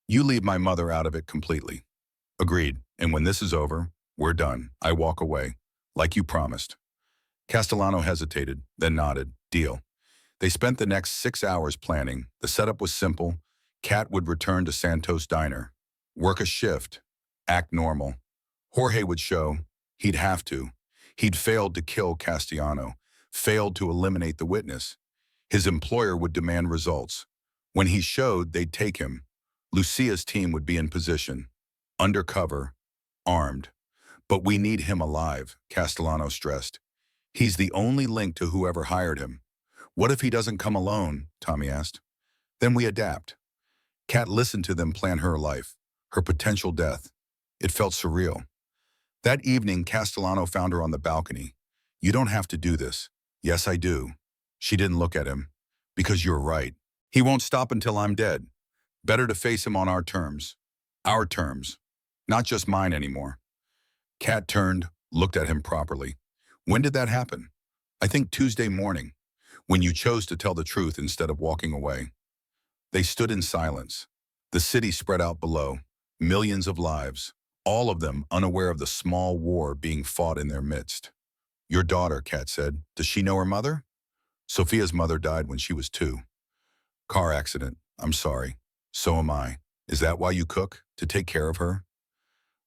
you leave my mother out of it completely. Agreed. And when this is over, we're done. I walk away, like you promised. Castellano hesitated, then nodded. Deal. They spent the next 6 hours planning. The setup was simple. Kat would return to Santos Diner, work a shift, act normal. Jorge would show. He'd have to. He'd failed to kill Castellano, failed to eliminate the witness. His employer would demand results. When he showed, they'd take him. Lucia's team would be in position, undercover, armed. But we need him alive, Castellano stressed. He's the only link to whoever hired him. What if he doesn't come alone? Tommy asked. Then we adapt. Kat listened to them plan her life, her potential death. It felt surreal. That evening, Castellano found her on the balcony. You don't have to do this. Yes, I do. She didn't look at him. Because you're right. He won't stop until I'm dead. Better to face him on our terms. Our terms. Not just mine anymore. Kat turned, looked at him properly. When did that happen? I think Tuesday morning, when you chose to tell the truth instead of walking away. They stood in silence. The city spread out below, millions of lives, all of them unaware of the small war being fought in their midst. Your daughter, Kat said. Does she know her mother? Sophia's mother died when she was 2. Car accident. I'm sorry. So am I. Is that why you cook? To take care of her?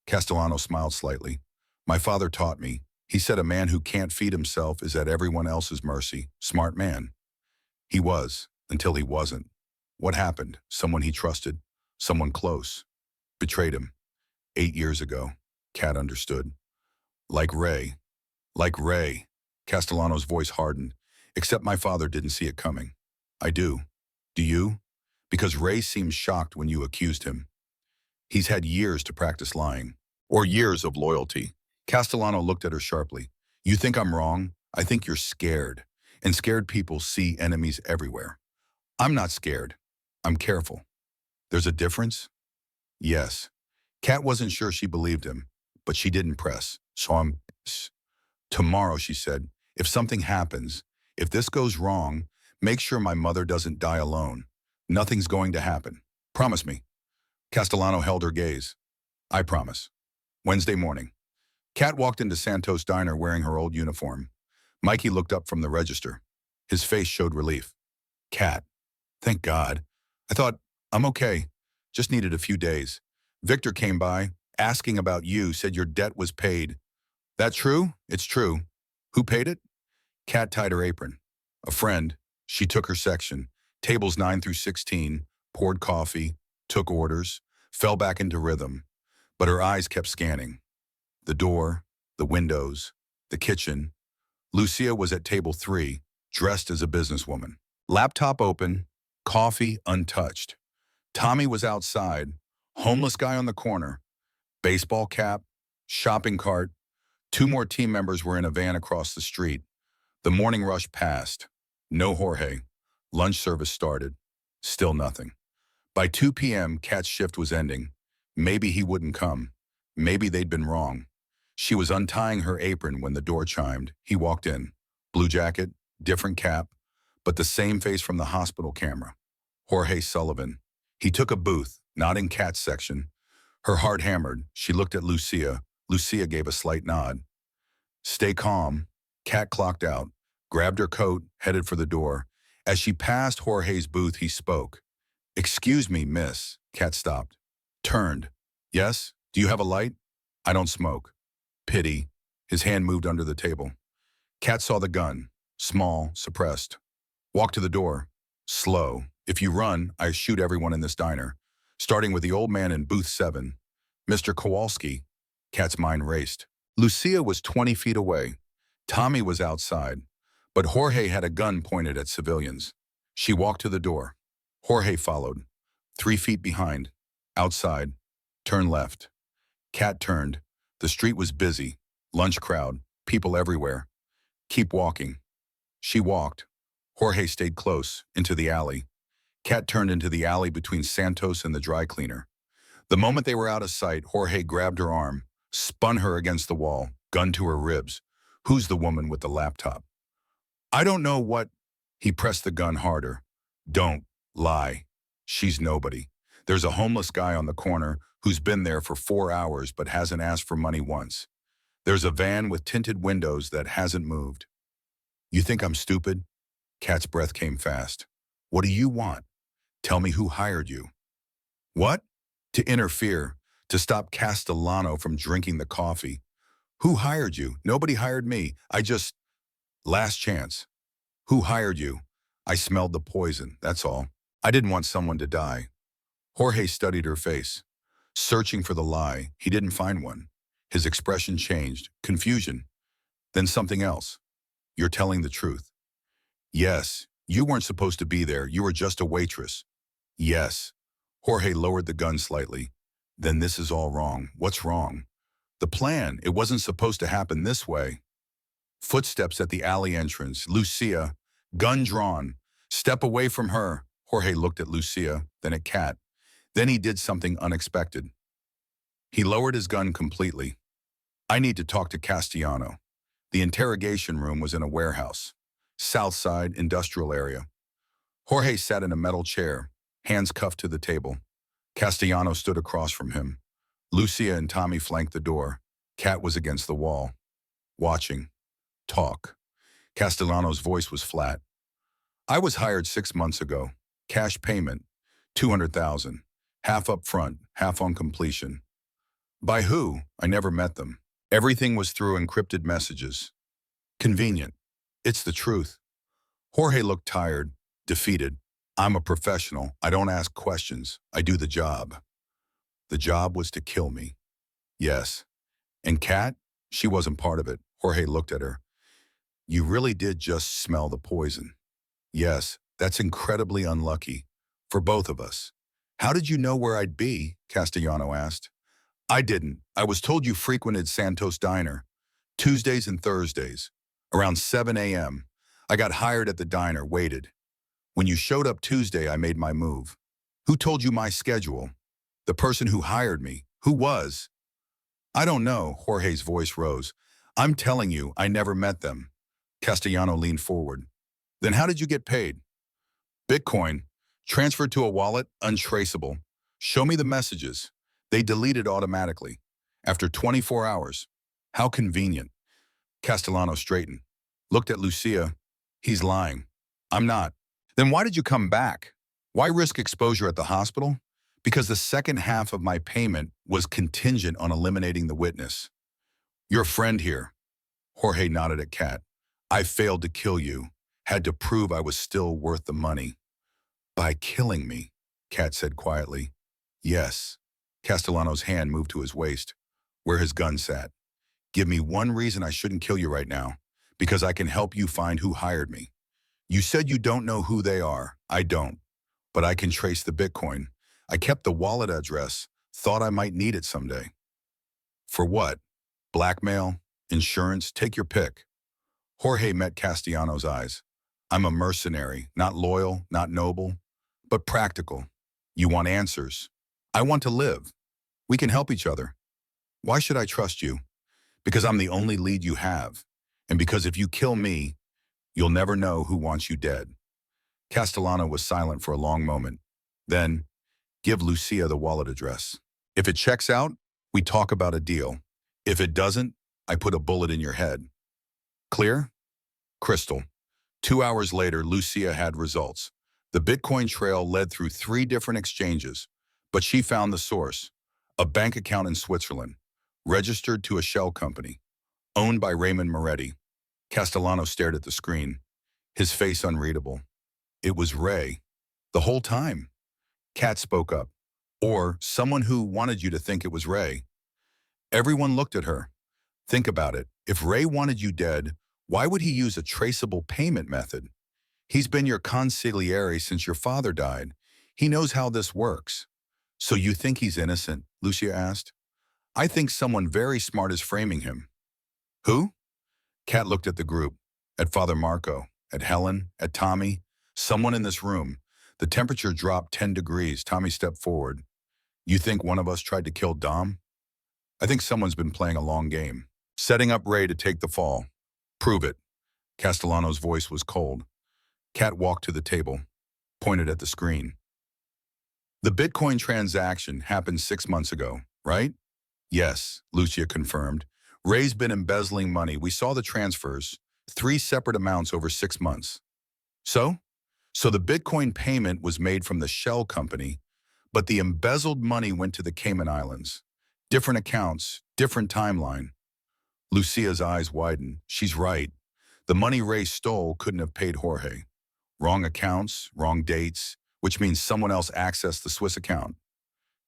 Castellano smiled slightly. My father taught me. He said a man who can't feed himself is at everyone else's mercy. Smart man. He was, until he wasn't. What happened? Someone he trusted, someone close, betrayed him. 8 years ago. Kat understood. Like Ray. Like Ray. Castellano's voice hardened. Except my father didn't see it coming. I do. Do you? Because Ray seemed shocked when you accused him. He's had years to practice lying. Or years of loyalty. Castellano looked at her sharply. You think I'm wrong? I think you're scared. And scared people see enemies everywhere. I'm not scared. I'm careful. There's a difference? Yes. Kat wasn't sure she believed him, but she didn't press. So I'm... Tomorrow, she said, if something happens, if this goes wrong, make sure my mother doesn't die alone. Nothing's going to happen. Promise me. Castellano held her gaze. I promise. Wednesday morning. Kat walked into Santos' diner wearing her old uniform. Mikey looked up from the register. His face showed relief. Kat. Thank God. I thought, I'm okay. Just needed a few days. Victor came by, asking about you, said your debt was paid. That true? It's true. Who paid it? Kat tied her apron. A friend. She took her section. Tables 9 through 16, poured coffee, took orders, fell back into rhythm. But her eyes kept scanning. The door, the windows, the kitchen. Lucia was at table 3, dressed as a businesswoman. Laptop open, coffee untouched. Tommy was outside, homeless guy on the corner, baseball cap, shopping cart. 2 more team members were in a van across the street. The morning rush passed. No Jorge. Lunch service started. Still nothing. By 2 p.m., Kat's shift was ending. Maybe he wouldn't come. Maybe they'd been wrong. She was untying her apron when the door chimed. He walked in. Blue jacket, different cap, but the same face from the hospital camera. Jorge Sullivan. He took a booth, not in Kat's section. Her heart hammered. She looked at Lucia. Lucia gave a slight nod. Stay calm. Kat clocked out, grabbed her coat, headed for the door. As she passed Jorge's booth, he spoke. Excuse me, miss. Kat stopped. Turned. Yes? Do you have a light? I don't smoke. Pity. His hand moved under the table. Kat saw the gun. Small, suppressed. Walked to the door. Slow. If you run, I shoot everyone in this diner. Starting with the old man in booth 7. Mr. Kowalski. Kat's mind raced. Lucia was 20 feet away. Tommy was outside. But Jorge had a gun pointed at civilians. She walked to the door. Jorge followed. 3 feet behind. Outside. Turn left. Kat turned. The street was busy. Lunch crowd. People everywhere. Keep walking. She walked. Jorge stayed close, into the alley. Kat turned into the alley between Santos and the dry cleaner. The moment they were out of sight, Jorge grabbed her arm, spun her against the wall, gun to her ribs. Who's the woman with the laptop? I don't know what... He pressed the gun harder. Don't lie. She's nobody. There's a homeless guy on the corner who's been there for 4 hours but hasn't asked for money once. There's a van with tinted windows that hasn't moved. You think I'm stupid? Kat's breath came fast. What do you want? Tell me who hired you. What? To interfere, to stop Castellano from drinking the coffee. Who hired you? Nobody hired me. Last chance. Who hired you? I smelled the poison, that's all. I didn't want someone to die. Jorge studied her face. Searching for the lie, he didn't find one. His expression changed. Confusion. Then something else. You're telling the truth. Yes, you weren't supposed to be there. You were just a waitress. Yes. Jorge lowered the gun slightly. Then this is all wrong. What's wrong? The plan. It wasn't supposed to happen this way. Footsteps at the alley entrance. Lucia, gun drawn, Step away from her. Jorge looked at Lucia, then at Kat. Then he did something unexpected. He lowered his gun completely. I need to talk to Castellano. The interrogation room was in a warehouse. South Side industrial area. Jorge sat in a metal chair, hands cuffed to the table. Castellano stood across from him. Lucia and Tommy flanked the door. Kat was against the wall. Watching. Talk. Castellano's voice was flat. I was hired 6 months ago. Cash payment. 200,000. Half up front, half on completion. By who? I never met them. Everything was through encrypted messages. Convenient. It's the truth. Jorge looked tired, defeated. I'm a professional. I don't ask questions. I do the job. The job was to kill me. Yes. And Kat? She wasn't part of it. Jorge looked at her. You really did just smell the poison. Yes, that's incredibly unlucky. For both of us. How did you know where I'd be? Castellano asked. I didn't. I was told you frequented Santos Diner. Tuesdays and Thursdays. Around 7 a.m. I got hired at the diner, waited. When you showed up Tuesday, I made my move. Who told you my schedule? The person who hired me. Who was? I don't know, Jorge's voice rose. I'm telling you, I never met them. Castellano leaned forward. Then how did you get paid? Bitcoin. Transferred to a wallet, untraceable. Show me the messages. They deleted automatically. After 24 hours. How convenient. Castellano straightened. Looked at Lucia. He's lying. I'm not. Then why did you come back? Why risk exposure at the hospital? Because the second half of my payment was contingent on eliminating the witness. Your friend here. Jorge nodded at Kat. I failed to kill you. Had to prove I was still worth the money. By killing me, Kat said quietly. Yes. Castellano's hand moved to his waist, where his gun sat. Give me one reason I shouldn't kill you right now, because I can help you find who hired me. You said you don't know who they are. I don't. But I can trace the Bitcoin. I kept the wallet address, thought I might need it someday. For what? Blackmail? Insurance? Take your pick. Jorge met Castellano's eyes. I'm a mercenary, not loyal, not noble, but practical. You want answers. I want to live. We can help each other. Why should I trust you? Because I'm the only lead you have. And because if you kill me, you'll never know who wants you dead. Castellano was silent for a long moment. Then, give Lucia the wallet address. If it checks out, we talk about a deal. If it doesn't, I put a bullet in your head. Clear? Crystal. 2 hours later, Lucia had results. The Bitcoin trail led through 3 different exchanges, but she found the source, a bank account in Switzerland, registered to a shell company, owned by Raymond Moretti. Castellano stared at the screen, his face unreadable. It was Ray. The whole time. Kat spoke up. Or someone who wanted you to think it was Ray. Everyone looked at her. Think about it. If Ray wanted you dead, why would he use a traceable payment method? He's been your consigliere since your father died. He knows how this works. So you think he's innocent? Lucia asked. I think someone very smart is framing him. Who? Kat looked at the group, at Father Marco, at Helen, at Tommy. Someone in this room. The temperature dropped 10 degrees. Tommy stepped forward. You think one of us tried to kill Dom? I think someone's been playing a long game, setting up Ray to take the fall. Prove it. Castellano's voice was cold. Kat walked to the table, pointed at the screen. The Bitcoin transaction happened 6 months ago, right? Yes, Lucia confirmed. Ray's been embezzling money. We saw the transfers, 3 separate amounts over 6 months. So the Bitcoin payment was made from the shell company, but the embezzled money went to the Cayman Islands. Different accounts, different timeline. Lucia's eyes widened. She's right. The money Ray stole couldn't have paid Jorge. Wrong accounts, wrong dates, which means someone else accessed the Swiss account.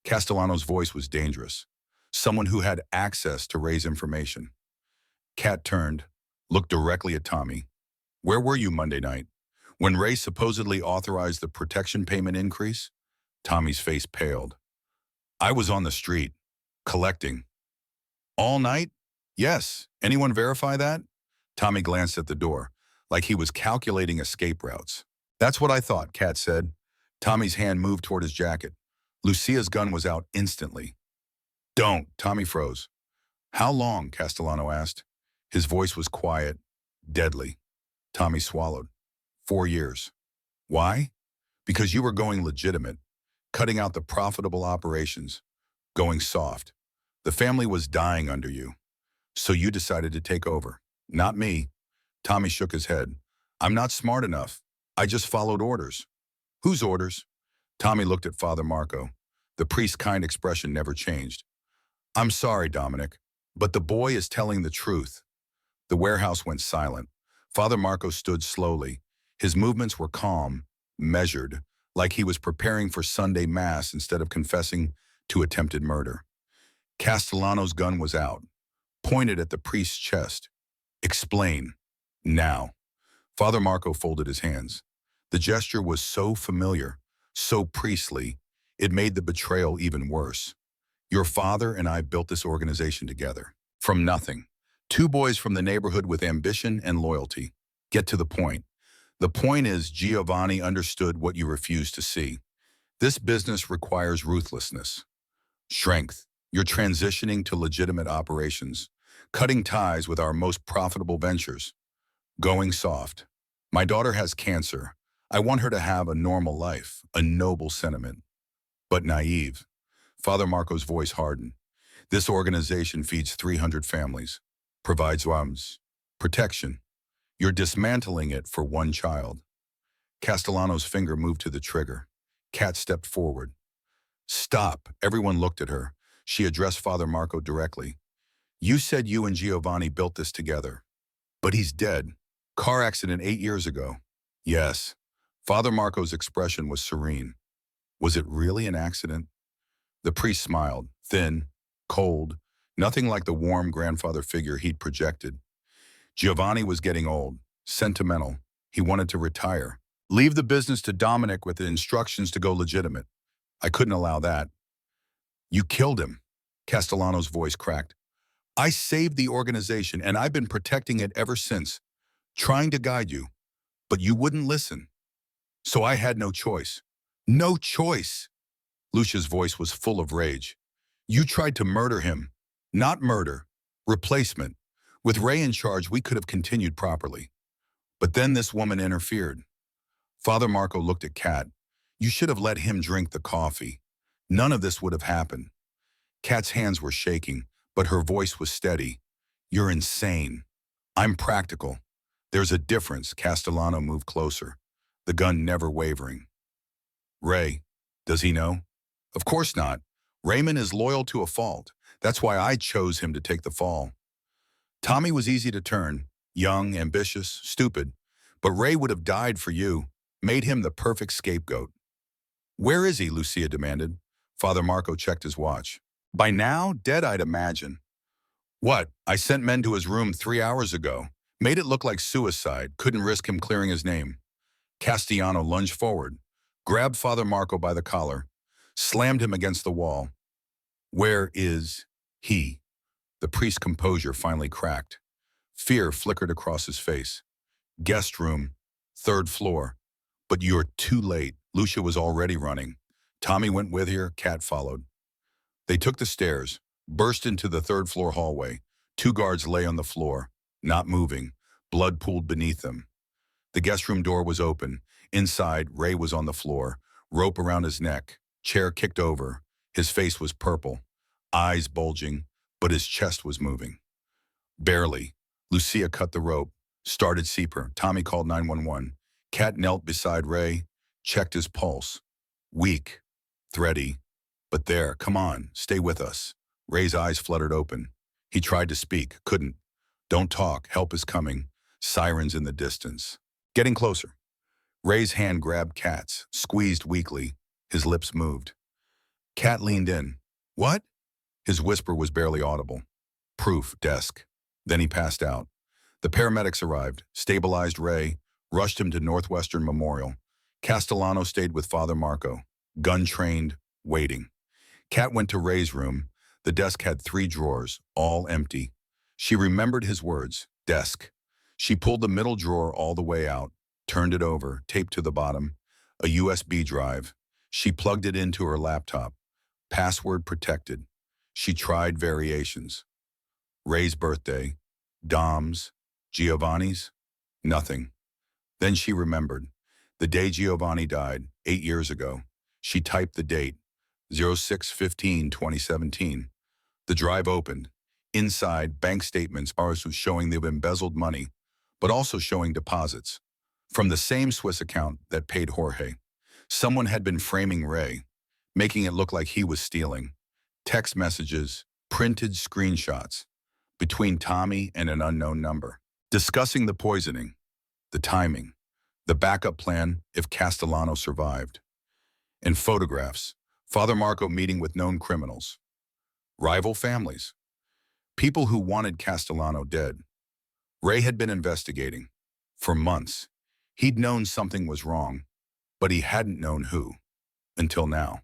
Castellano's voice was dangerous. Someone who had access to Ray's information. Kat turned, looked directly at Tommy. Where were you Monday night? When Ray supposedly authorized the protection payment increase? Tommy's face paled. I was on the street, collecting. All night? Yes. Anyone verify that? Tommy glanced at the door, like he was calculating escape routes. That's what I thought, Kat said. Tommy's hand moved toward his jacket. Lucia's gun was out instantly. Don't, Tommy froze. How long? Castellano asked. His voice was quiet, deadly. Tommy swallowed. 4 years. Why? Because you were going legitimate, cutting out the profitable operations, going soft. The family was dying under you, so you decided to take over. Not me. Tommy shook his head. I'm not smart enough. I just followed orders. Whose orders? Tommy looked at Father Marco. The priest's kind expression never changed. I'm sorry, Dominic, but the boy is telling the truth. The warehouse went silent. Father Marco stood slowly. His movements were calm, measured, like he was preparing for Sunday Mass instead of confessing to attempted murder. Castellano's gun was out, pointed at the priest's chest. Explain. Now. Father Marco folded his hands. The gesture was so familiar, so priestly, it made the betrayal even worse. Your father and I built this organization together. From nothing. Two boys from the neighborhood with ambition and loyalty. Get to the point. The point is Giovanni understood what you refused to see. This business requires ruthlessness. Strength. You're transitioning to legitimate operations. Cutting ties with our most profitable ventures. Going soft. My daughter has cancer. I want her to have a normal life, a noble sentiment. But naive. Father Marco's voice hardened. This organization feeds 300 families, provides protection. You're dismantling it for one child. Castellano's finger moved to the trigger. Kat stepped forward. Stop. Everyone looked at her. She addressed Father Marco directly. You said you and Giovanni built this together. But he's dead. Car accident 8 years ago. Yes. Father Marco's expression was serene. Was it really an accident? The priest smiled, thin, cold, nothing like the warm grandfather figure he'd projected. Giovanni was getting old, sentimental. He wanted to retire. Leave the business to Dominic with the instructions to go legitimate. I couldn't allow that. You killed him. Castellano's voice cracked. I saved the organization and I've been protecting it ever since, trying to guide you, but you wouldn't listen. So I had no choice. No choice. Lucia's voice was full of rage. You tried to murder him. Not murder. Replacement. With Ray in charge, we could have continued properly. But then this woman interfered. Father Marco looked at Kat. You should have let him drink the coffee. None of this would have happened. Kat's hands were shaking, but her voice was steady. You're insane. I'm practical. There's a difference. Castellano moved closer, the gun never wavering. Ray, does he know? Of course not. Raymond is loyal to a fault. That's why I chose him to take the fall. Tommy was easy to turn, young, ambitious, stupid. But Ray would have died for you, made him the perfect scapegoat. Where is he? Lucia demanded. Father Marco checked his watch. By now, dead, I'd imagine. What? I sent men to his room 3 hours ago. Made it look like suicide. Couldn't risk him clearing his name. Castellano lunged forward, grabbed Father Marco by the collar, slammed him against the wall. Where is he? The priest's composure finally cracked. Fear flickered across his face. Guest room, 3rd floor. But you're too late. Lucia was already running. Tommy went with her, Kat followed. They took the stairs, burst into the 3rd floor hallway. 2 guards lay on the floor, not moving. Blood pooled beneath them. The guest room door was open. Inside, Ray was on the floor, rope around his neck, chair kicked over. His face was purple, eyes bulging, but his chest was moving. Barely. Lucia cut the rope, started CPR. Tommy called 911. Kat knelt beside Ray, checked his pulse. Weak, thready. But there, come on, stay with us. Ray's eyes fluttered open. He tried to speak, couldn't. Don't talk, help is coming. Sirens in the distance. Getting closer. Ray's hand grabbed Kat's, squeezed weakly. His lips moved. Kat leaned in. What? His whisper was barely audible. Proof, desk. Then he passed out. The paramedics arrived, stabilized Ray, rushed him to Northwestern Memorial. Castellano stayed with Father Marco, gun-trained, waiting. Kat went to Ray's room. The desk had 3 drawers, all empty. She remembered his words, desk. She pulled the middle drawer all the way out. turned it over, taped to the bottom, a USB drive. She plugged it into her laptop. Password protected. She tried variations. Ray's birthday, Dom's, Giovanni's, nothing. Then she remembered. The day Giovanni died, 8 years ago. She typed the date, 06/15/2017. The drive opened. Inside, bank statements are showing they've embezzled money, but also showing deposits from the same Swiss account that paid Jorge. Someone had been framing Ray, making it look like he was stealing. Text messages, printed screenshots, between Tommy and an unknown number, discussing the poisoning, the timing, the backup plan if Castellano survived, and photographs, Father Marco meeting with known criminals, rival families, people who wanted Castellano dead. Ray had been investigating. For months, he'd known something was wrong, but he hadn't known who, until now.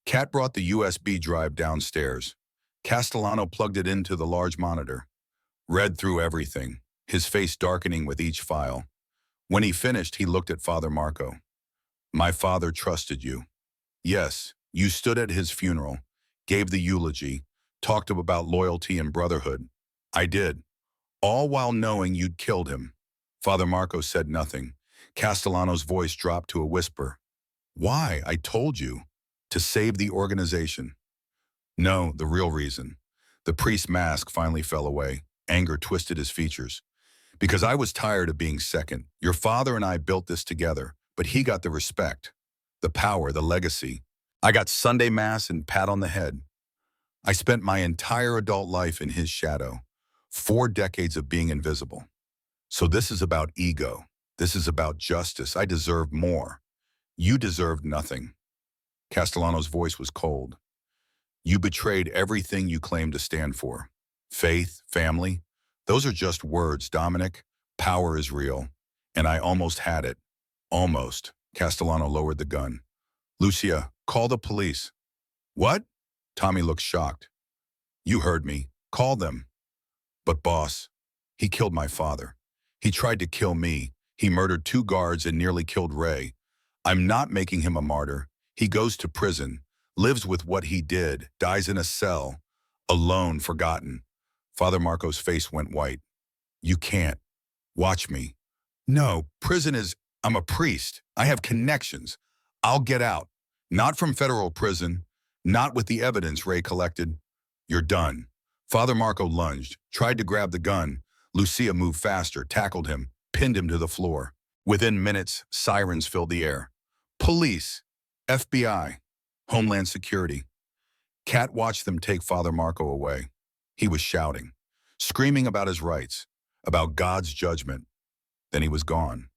Kat brought the USB drive downstairs. Castellano plugged it into the large monitor, read through everything, his face darkening with each file. When he finished, he looked at Father Marco. My father trusted you. Yes, you stood at his funeral, gave the eulogy, talked about loyalty and brotherhood. I did, all while knowing you'd killed him. Father Marco said nothing. Castellano's voice dropped to a whisper. Why? I told you. To save the organization. No, the real reason. The priest's mask finally fell away. Anger twisted his features. Because I was tired of being second. Your father and I built this together, but he got the respect, the power, the legacy. I got Sunday Mass and pat on the head. I spent my entire adult life in his shadow. 4 decades of being invisible. So this is about ego. This is about justice. I deserve more. You deserved nothing. Castellano's voice was cold. You betrayed everything you claimed to stand for. Faith, family, those are just words, Dominic. Power is real. And I almost had it. Almost. Castellano lowered the gun. Lucia, call the police. What? Tommy looked shocked. You heard me. Call them. But boss, he killed my father. He tried to kill me. He murdered 2 guards and nearly killed Ray. I'm not making him a martyr. He goes to prison, lives with what he did, dies in a cell, alone, forgotten. Father Marco's face went white. You can't. Watch me. No, prison is, I'm a priest. I have connections. I'll get out. Not from federal prison. Not with the evidence Ray collected. You're done. Father Marco lunged, tried to grab the gun. Lucia moved faster, tackled him, pinned him to the floor. Within minutes, sirens filled the air. Police, FBI, Homeland Security. Kat watched them take Father Marco away. He was shouting, screaming about his rights, about God's judgment. Then he was gone.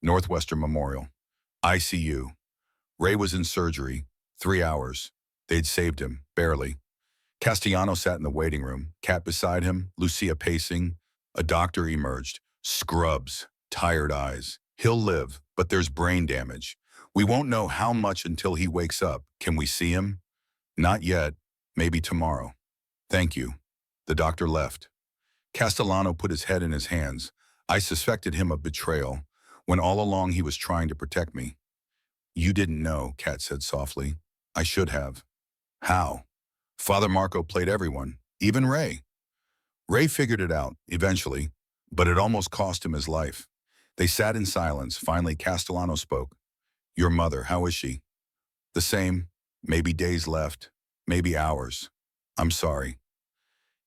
Northwestern Memorial, ICU. Ray was in surgery, 3 hours. They'd saved him, barely. Castellano sat in the waiting room, Kat beside him, Lucia pacing. A doctor emerged. Scrubs, tired eyes. He'll live, but there's brain damage. We won't know how much until he wakes up. Can we see him? Not yet. Maybe tomorrow. Thank you. The doctor left. Castellano put his head in his hands. I suspected him of betrayal, when all along he was trying to protect me. You didn't know, Kat said softly. I should have. How? Father Marco played everyone, even Ray. Ray figured it out, eventually, but it almost cost him his life. They sat in silence. Finally, Castellano spoke. Your mother, how is she? The same. Maybe days left. Maybe hours. I'm sorry.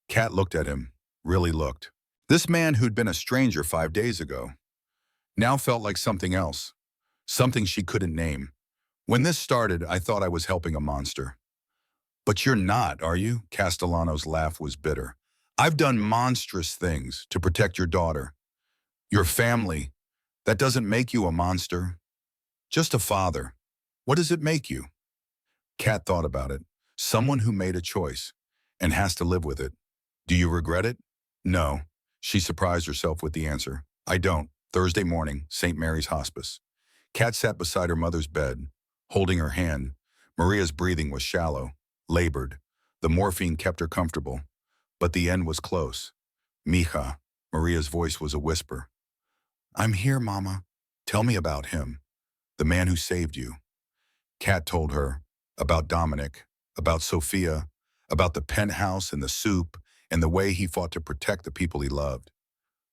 Kat looked at him, really looked. This man who'd been a stranger 5 days ago now felt like something else, something she couldn't name. When this started, I thought I was helping a monster. But you're not, are you? Castellano's laugh was bitter. I've done monstrous things to protect your daughter. Your family. That doesn't make you a monster. Just a father. What does it make you? Kat thought about it. Someone who made a choice and has to live with it. Do you regret it? No. She surprised herself with the answer. I don't. Thursday morning, St. Mary's Hospice. Kat sat beside her mother's bed, holding her hand. Maria's breathing was shallow, labored. The morphine kept her comfortable, but the end was close. Mija, Maria's voice was a whisper. I'm here, Mama. Tell me about him, the man who saved you. Kat told her about Dominic, about Sophia, about the penthouse and the soup, and the way he fought to protect the people he loved.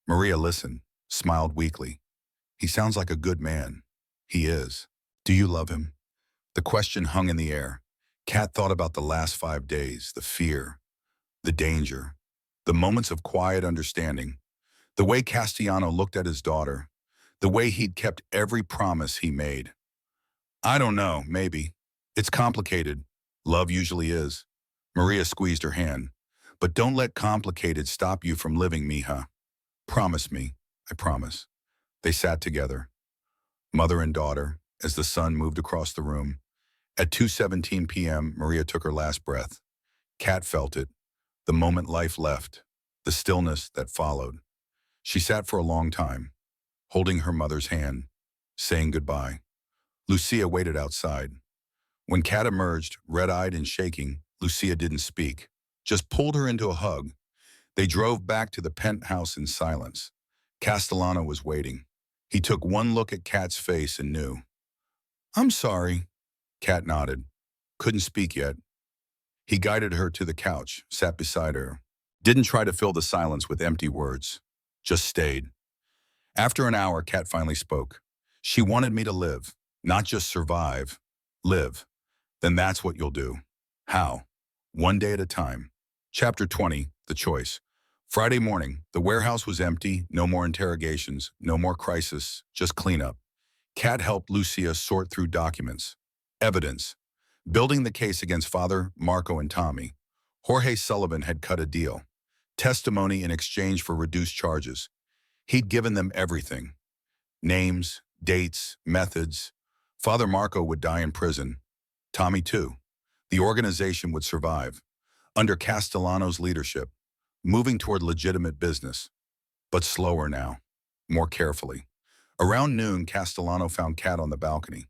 Maria listened, smiled weakly. He sounds like a good man. He is. Do you love him? The question hung in the air. Kat thought about the last 5 days, the fear, the danger, the moments of quiet understanding, the way Castellano looked at his daughter, the way he'd kept every promise he made. I don't know, maybe. It's complicated. Love usually is. Maria squeezed her hand. But don't let complicated stop you from living, mija. Promise me. I promise. They sat together, mother and daughter, as the sun moved across the room. At 2:17 p.m., Maria took her last breath. Kat felt it, the moment life left, the stillness that followed. She sat for a long time, holding her mother's hand, saying goodbye. Lucia waited outside. When Kat emerged, red-eyed and shaking, Lucia didn't speak, just pulled her into a hug. They drove back to the penthouse in silence. Castellano was waiting. He took one look at Kat's face and knew. I'm sorry. Kat nodded. Couldn't speak yet. He guided her to the couch, sat beside her. Didn't try to fill the silence with empty words. Just stayed. After an hour, Kat finally spoke. She wanted me to live, not just survive. Live. Then that's what you'll do. How? One day at a time. Chapter 20, The Choice. Friday morning, the warehouse was empty, no more interrogations, no more crisis, just cleanup. Kat helped Lucia sort through documents, evidence, building the case against Father, Marco, and Tommy. Jorge Sullivan had cut a deal, testimony in exchange for reduced charges. He'd given them everything, names, dates, methods. Father Marco would die in prison. Tommy too. The organization would survive, under Castellano's leadership, moving toward legitimate business, but slower now, more carefully. Around noon, Castellano found Kat on the balcony.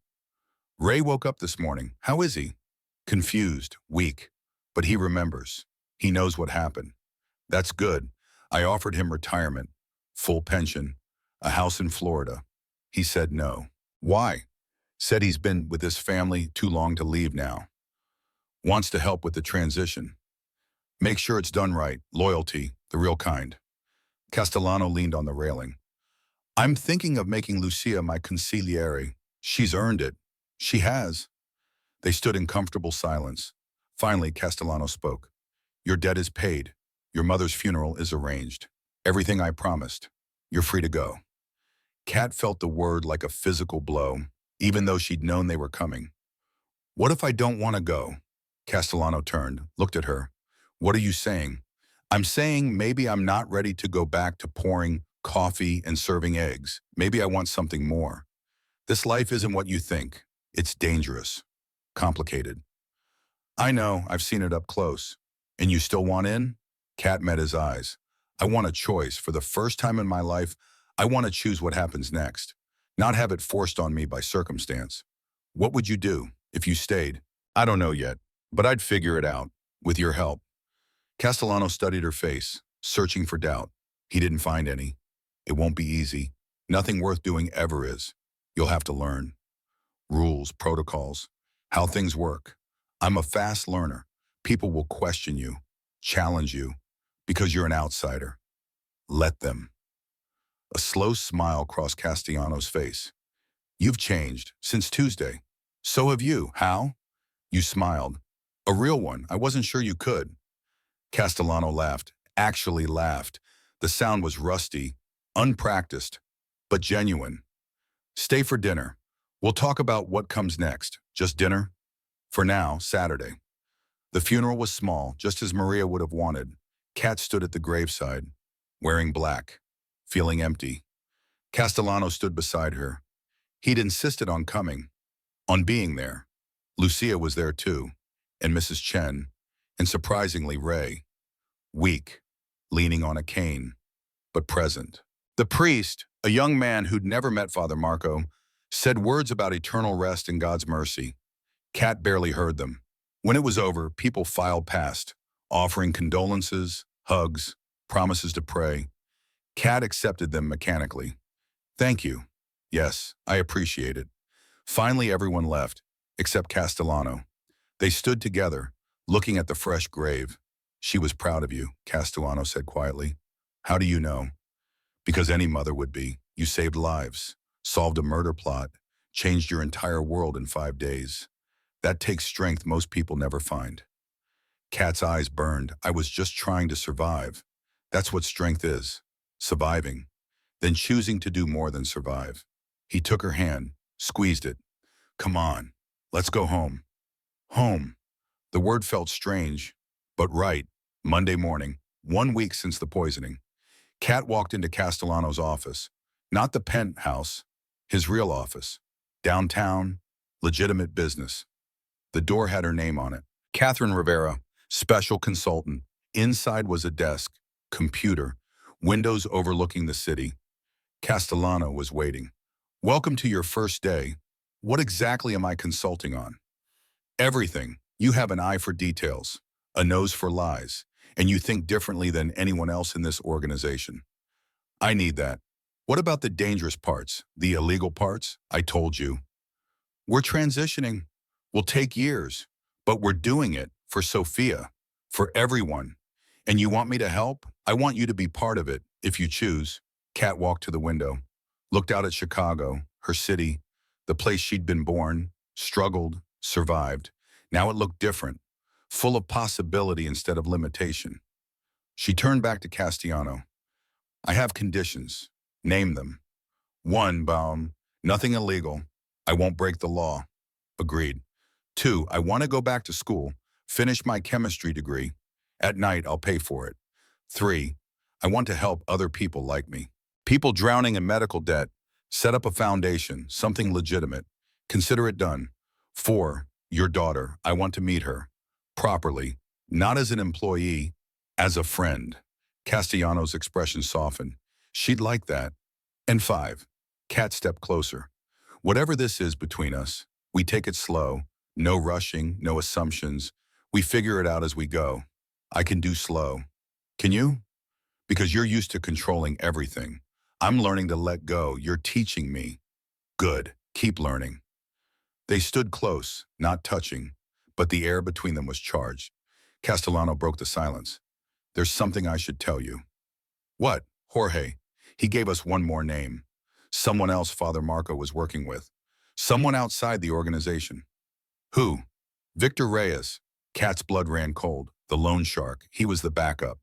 Ray woke up this morning. How is he? Confused, weak, but he remembers. He knows what happened. That's good. I offered him retirement, full pension, a house in Florida. He said no. Why? Said he's been with his family too long to leave now. Wants to help with the transition. Make sure it's done right, loyalty, the real kind. Castellano leaned on the railing. I'm thinking of making Lucia my consigliere. She's earned it. She has. They stood in comfortable silence. Finally, Castellano spoke. Your debt is paid. Your mother's funeral is arranged. Everything I promised. You're free to go. Kat felt the word like a physical blow, even though she'd known they were coming. What if I don't want to go? Castellano turned, looked at her. What are you saying? I'm saying maybe I'm not ready to go back to pouring coffee and serving eggs. Maybe I want something more. This life isn't what you think. It's dangerous. Complicated. I know, I've seen it up close. And you still want in? Kat met his eyes. I want a choice. For the first time in my life, I want to choose what happens next, not have it forced on me by circumstance. What would you do if you stayed? I don't know yet, but I'd figure it out, with your help. Castellano studied her face, searching for doubt. He didn't find any. It won't be easy. Nothing worth doing ever is. You'll have to learn. Rules, protocols, how things work. I'm a fast learner. People will question you, challenge you, because you're an outsider. Let them. A slow smile crossed Castellano's face. You've changed since Tuesday. So have you. How? You smiled. A real one. I wasn't sure you could. Castellano laughed, actually laughed. The sound was rusty, unpracticed, but genuine. Stay for dinner. We'll talk about what comes next. Just dinner? For now, Saturday. The funeral was small, just as Maria would have wanted. Kat stood at the graveside, wearing black, feeling empty. Castellano stood beside her. He'd insisted on coming, on being there. Lucia was there too, and Mrs. Chen, and surprisingly Ray. Weak, leaning on a cane, but present. The priest, a young man who'd never met Father Marco, said words about eternal rest and God's mercy. Kat barely heard them. When it was over, people filed past, offering condolences, hugs, promises to pray. Kat accepted them mechanically. Thank you. Yes, I appreciate it. Finally, everyone left, except Castellano. They stood together, looking at the fresh grave. She was proud of you, Castellano said quietly. How do you know? Because any mother would be. You saved lives, solved a murder plot, changed your entire world in 5 days. That takes strength most people never find. Kat's eyes burned. I was just trying to survive. That's what strength is. Surviving. Then choosing to do more than survive. He took her hand, squeezed it. Come on, let's go home. Home. The word felt strange, but right. Monday morning, 1 week since the poisoning. Kat walked into Castellano's office. Not the penthouse, his real office. Downtown, legitimate business. The door had her name on it. Catherine Rivera, special consultant. Inside was a desk, computer, windows overlooking the city. Castellano was waiting. Welcome to your first day. What exactly am I consulting on? Everything. You have an eye for details, a nose for lies, and you think differently than anyone else in this organization. I need that. What about the dangerous parts, the illegal parts? I told you. We're transitioning. Will take years, but we're doing it for Sophia, for everyone. And you want me to help? I want you to be part of it, if you choose. Kat walked to the window, looked out at Chicago, her city, the place she'd been born, struggled, survived. Now it looked different, full of possibility instead of limitation. She turned back to Castellano. I have conditions. Name them. 1, Baum, nothing illegal. I won't break the law. Agreed. 2, I want to go back to school, finish my chemistry degree. At night, I'll pay for it. 3, I want to help other people like me. People drowning in medical debt. Set up a foundation, something legitimate. Consider it done. 4, your daughter. I want to meet her. Properly. Not as an employee, as a friend. Castellano's expression softened. She'd like that. And 5, Kat stepped closer. Whatever this is between us, we take it slow. No rushing, no assumptions. We figure it out as we go. I can do slow. Can you? Because you're used to controlling everything. I'm learning to let go. You're teaching me. Good. Keep learning. They stood close, not touching, but the air between them was charged. Castellano broke the silence. There's something I should tell you. What? Jorge. He gave us one more name. Someone else Father Marco was working with. Someone outside the organization. Who? Victor Reyes. Kat's blood ran cold. The loan shark. He was the backup.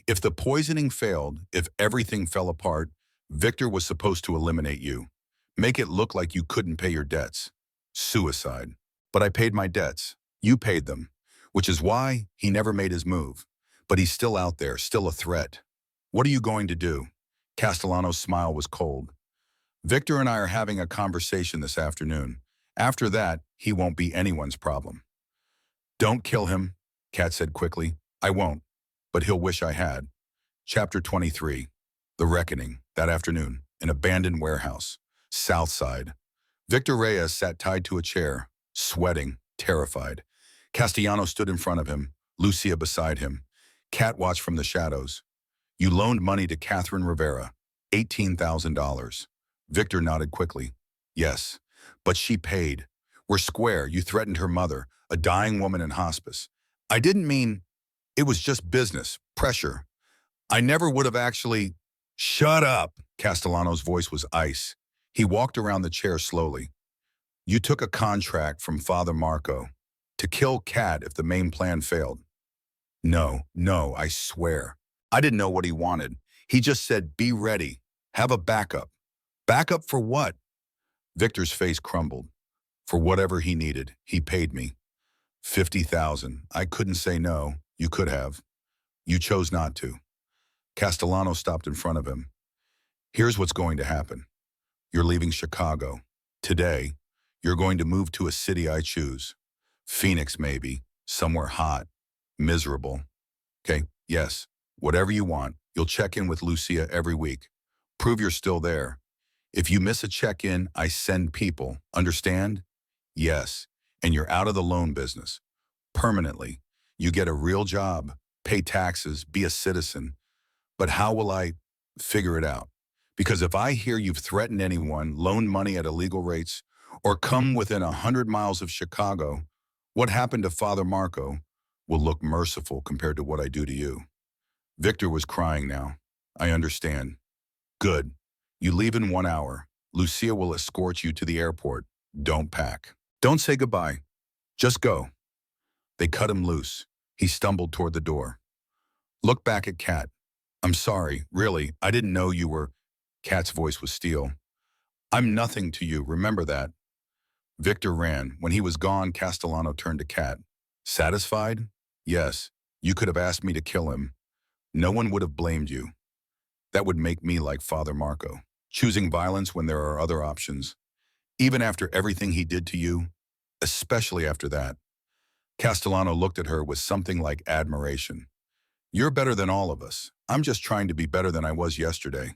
If the poisoning failed, if everything fell apart, Victor was supposed to eliminate you. Make it look like you couldn't pay your debts. Suicide. But I paid my debts. You paid them. Which is why he never made his move. But he's still out there, still a threat. What are you going to do? Castellano's smile was cold. Victor and I are having a conversation this afternoon. After that, he won't be anyone's problem. Don't kill him, Kat said quickly. I won't, but he'll wish I had. Chapter 23. The Reckoning. That afternoon, an abandoned warehouse. South Side. Victor Reyes sat tied to a chair, sweating, terrified. Castellano stood in front of him, Lucia beside him. Kat watched from the shadows. You loaned money to Catherine Rivera, $18,000. Victor nodded quickly. Yes, but she paid. We're square. You threatened her mother, a dying woman in hospice. I didn't mean, it was just business, pressure. I never would have actually. Shut up. Castellano's voice was ice. He walked around the chair slowly. You took a contract from Father Marco to kill Kat if the main plan failed. No, I swear. I didn't know what he wanted. He just said, be ready. Have a backup. Backup for what? Victor's face crumbled. For whatever he needed, he paid me. 50,000. I couldn't say no. You could have. You chose not to. Castellano stopped in front of him. Here's what's going to happen. You're leaving Chicago. Today, you're going to move to a city I choose. Phoenix, maybe. Somewhere hot. Miserable. Okay, yes. Whatever you want. You'll check in with Lucia every week. Prove you're still there. If you miss a check-in, I send people. Understand? Yes. And you're out of the loan business. Permanently. You get a real job. Pay taxes. Be a citizen. But how will I figure it out? Because if I hear you've threatened anyone, loaned money at illegal rates, or come within 100 miles of Chicago, what happened to Father Marco will look merciful compared to what I do to you. Victor was crying now. I understand. Good. You leave in 1 hour. Lucia will escort you to the airport. Don't pack. Don't say goodbye. Just go. They cut him loose. He stumbled toward the door. Look back at Kat. I'm sorry, really, I didn't know you were. Kat's voice was steel. I'm nothing to you, remember that. Victor ran. When he was gone, Castellano turned to Kat. Satisfied? Yes. You could have asked me to kill him. No one would have blamed you. That would make me like Father Marco, choosing violence when there are other options. Even after everything he did to you, especially after that. Castellano looked at her with something like admiration. You're better than all of us. I'm just trying to be better than I was yesterday.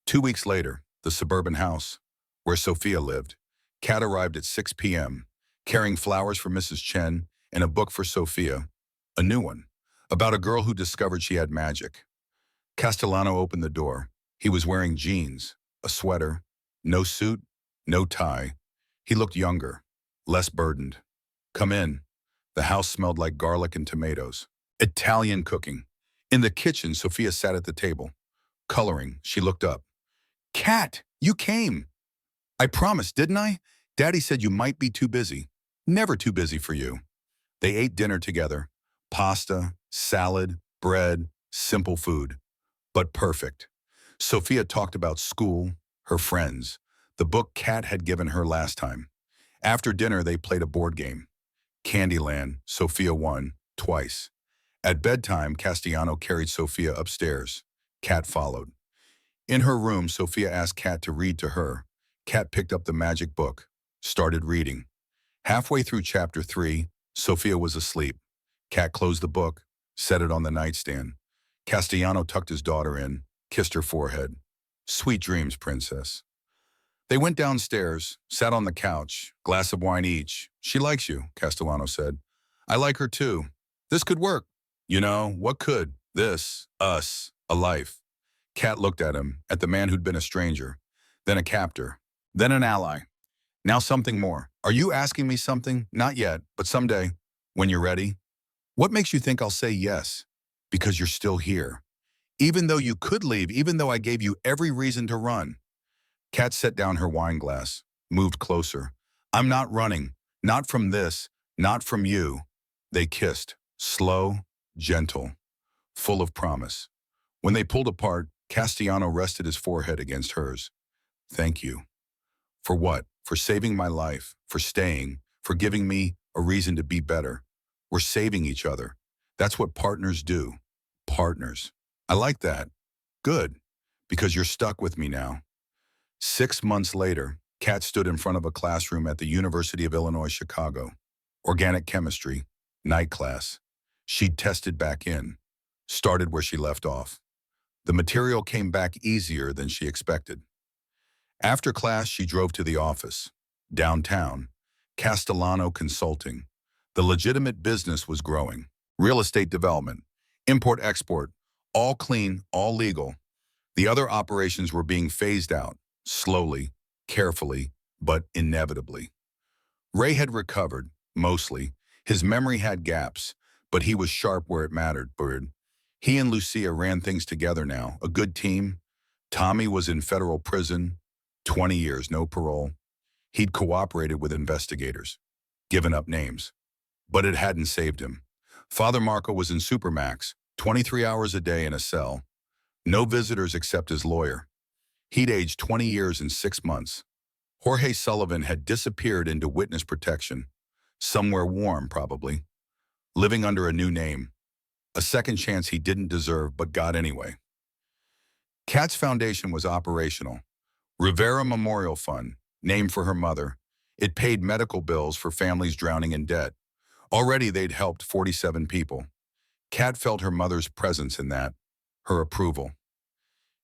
2 weeks later, the suburban house, where Sophia lived, Kat arrived at 6 p.m., carrying flowers for Mrs. Chen and a book for Sophia, a new one, about a girl who discovered she had magic. Castellano opened the door. He was wearing jeans, a sweater, no suit, no tie. He looked younger, less burdened. Come in. The house smelled like garlic and tomatoes. Italian cooking. In the kitchen, Sophia sat at the table. Coloring, she looked up. Kat, you came. I promised, didn't I? Daddy said you might be too busy. Never too busy for you. They ate dinner together. Pasta, salad, bread, simple food. But perfect. Sophia talked about school, her friends, the book Kat had given her last time. After dinner, they played a board game. Candyland, Sophia won, twice. At bedtime, Castellano carried Sophia upstairs. Kat followed. In her room, Sophia asked Kat to read to her. Kat picked up the magic book, started reading. Halfway through chapter 3, Sophia was asleep. Kat closed the book, set it on the nightstand. Castellano tucked his daughter in, kissed her forehead. Sweet dreams, princess. They went downstairs, sat on the couch, glass of wine each. She likes you, Castellano said. I like her too. This could work. You know, what could? This, us, a life. Kat looked at him, at the man who'd been a stranger, then a captor, then an ally. Now something more. Are you asking me something? Not yet, but someday, when you're ready. What makes you think I'll say yes? Because you're still here. Even though you could leave, even though I gave you every reason to run. Kat set down her wine glass, moved closer. I'm not running. Not from this. Not from you. They kissed, slow, gentle, full of promise. When they pulled apart, Castellano rested his forehead against hers. Thank you. For what? For saving my life, for staying, for giving me a reason to be better. We're saving each other. That's what partners do. Partners. I like that. Good. Because you're stuck with me now. 6 months later, Kat stood in front of a classroom at the University of Illinois, Chicago. Organic chemistry, night class. She'd tested back in, started where she left off. The material came back easier than she expected. After class, she drove to the office, downtown, Castellano Consulting. The legitimate business was growing. Real estate development, import-export, all clean, all legal. The other operations were being phased out, slowly, carefully, but inevitably. Ray had recovered, mostly. His memory had gaps, but he was sharp where it mattered. He and Lucia ran things together now, a good team. Tommy was in federal prison, 20 years, no parole. He'd cooperated with investigators, given up names. But it hadn't saved him. Father Marco was in Supermax, 23 hours a day in a cell. No visitors except his lawyer. He'd aged 20 years in 6 months. Jorge Sullivan had disappeared into witness protection. Somewhere warm, probably. Living under a new name. A second chance he didn't deserve but got anyway. Kat's foundation was operational. Rivera Memorial Fund, named for her mother. It paid medical bills for families drowning in debt. Already they'd helped 47 people. Kat felt her mother's presence in that, her approval.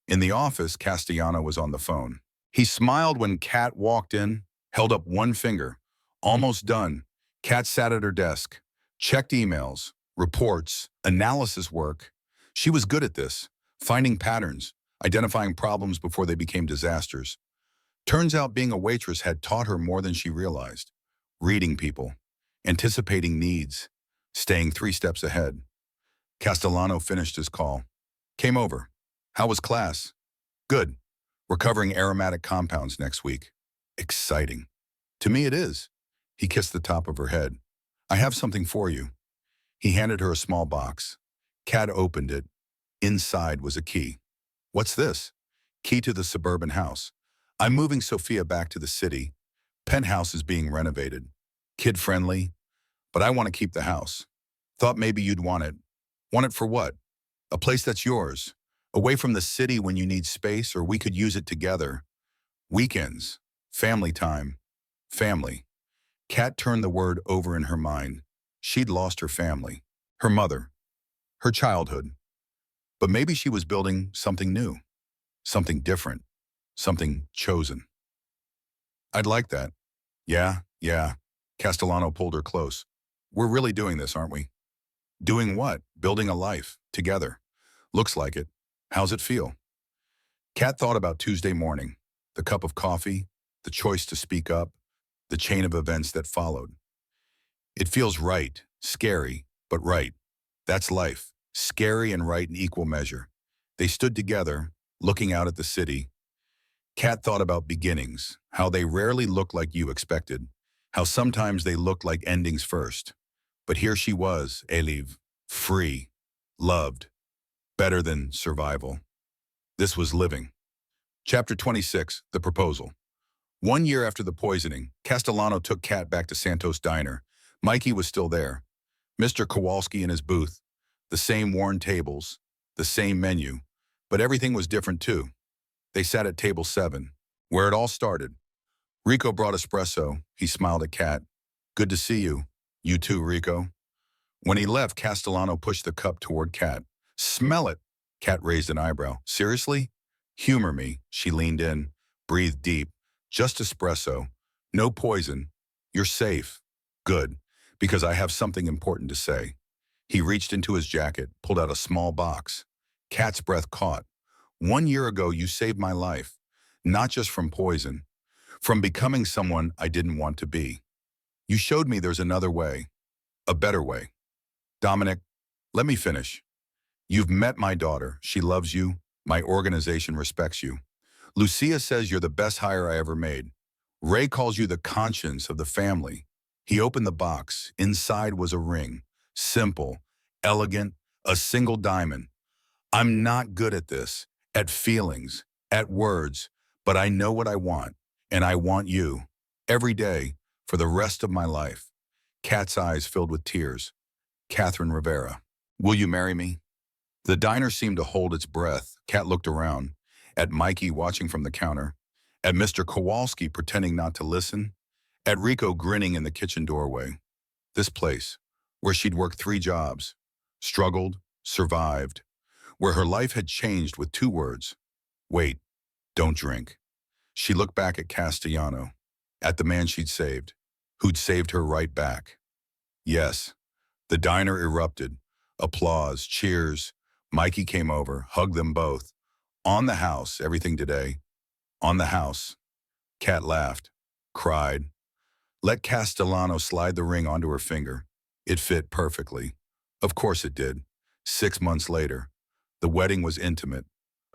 In the office, Castellano was on the phone. He smiled when Kat walked in, held up one finger. Almost done. Kat sat at her desk, checked emails, reports, analysis work. She was good at this, finding patterns. identifying problems before they became disasters. Turns out being a waitress had taught her more than she realized. Reading people, anticipating needs, staying 3 steps ahead. Castellano finished his call. Came over. How was class? Good. We're covering aromatic compounds next week. Exciting. To me it is. He kissed the top of her head. I have something for you. He handed her a small box. Kat opened it. Inside was a key. What's this? Key to the suburban house. I'm moving Sophia back to the city. Penthouse is being renovated. Kid-friendly, but I want to keep the house. Thought maybe you'd want it. Want it for what? A place that's yours. Away from the city when you need space, or we could use it together. Weekends. Family time. Family. Kat turned the word over in her mind. She'd lost her family. Her mother. Her childhood. But maybe she was building something new. Something different. Something chosen. I'd like that. Yeah. Castellano pulled her close. We're really doing this, aren't we? Doing what? Building a life. Together. Looks like it. How's it feel? Kat thought about Tuesday morning. The cup of coffee. The choice to speak up. The chain of events that followed. It feels right. Scary, but right. That's life. Scary and right in equal measure. They stood together, looking out at the city. Kat thought about beginnings, how they rarely look like you expected, how sometimes they looked like endings first. But here she was, Elive, free, loved, better than survival. This was living. Chapter 26, The Proposal. 1 year after the poisoning, Castellano took Kat back to Santos Diner. Mikey was still there. Mr. Kowalski in his booth. The same worn tables, the same menu, but everything was different too. They sat at table 7, where it all started. Rico brought espresso. He smiled at Kat. Good to see you. You too, Rico. When he left, Castellano pushed the cup toward Kat. Smell it. Kat raised an eyebrow. Seriously? Humor me. She leaned in, breathed deep. Just espresso. No poison. You're safe. Good, because I have something important to say. He reached into his jacket, pulled out a small box. Kat's breath caught. 1 year ago, you saved my life. Not just from poison. From becoming someone I didn't want to be. You showed me there's another way. A better way. Dominic, let me finish. You've met my daughter. She loves you. My organization respects you. Lucia says you're the best hire I ever made. Ray calls you the conscience of the family. He opened the box. Inside was a ring. Simple, elegant, a single diamond. I'm not good at this, at feelings, at words, but I know what I want, and I want you. Every day, for the rest of my life. Kat's eyes filled with tears. Catherine Rivera. Will you marry me? The diner seemed to hold its breath. Kat looked around, at Mikey watching from the counter, at Mr. Kowalski pretending not to listen, at Rico grinning in the kitchen doorway. This place, where she'd worked 3 jobs, struggled, survived, where her life had changed with 2 words. Wait, don't drink. She looked back at Castellano, at the man she'd saved, who'd saved her right back. Yes, the diner erupted. Applause, cheers. Mikey came over, hugged them both. On the house, everything today. On the house. Kat laughed, cried. Let Castellano slide the ring onto her finger. It fit perfectly. Of course it did. 6 months later, the wedding was intimate,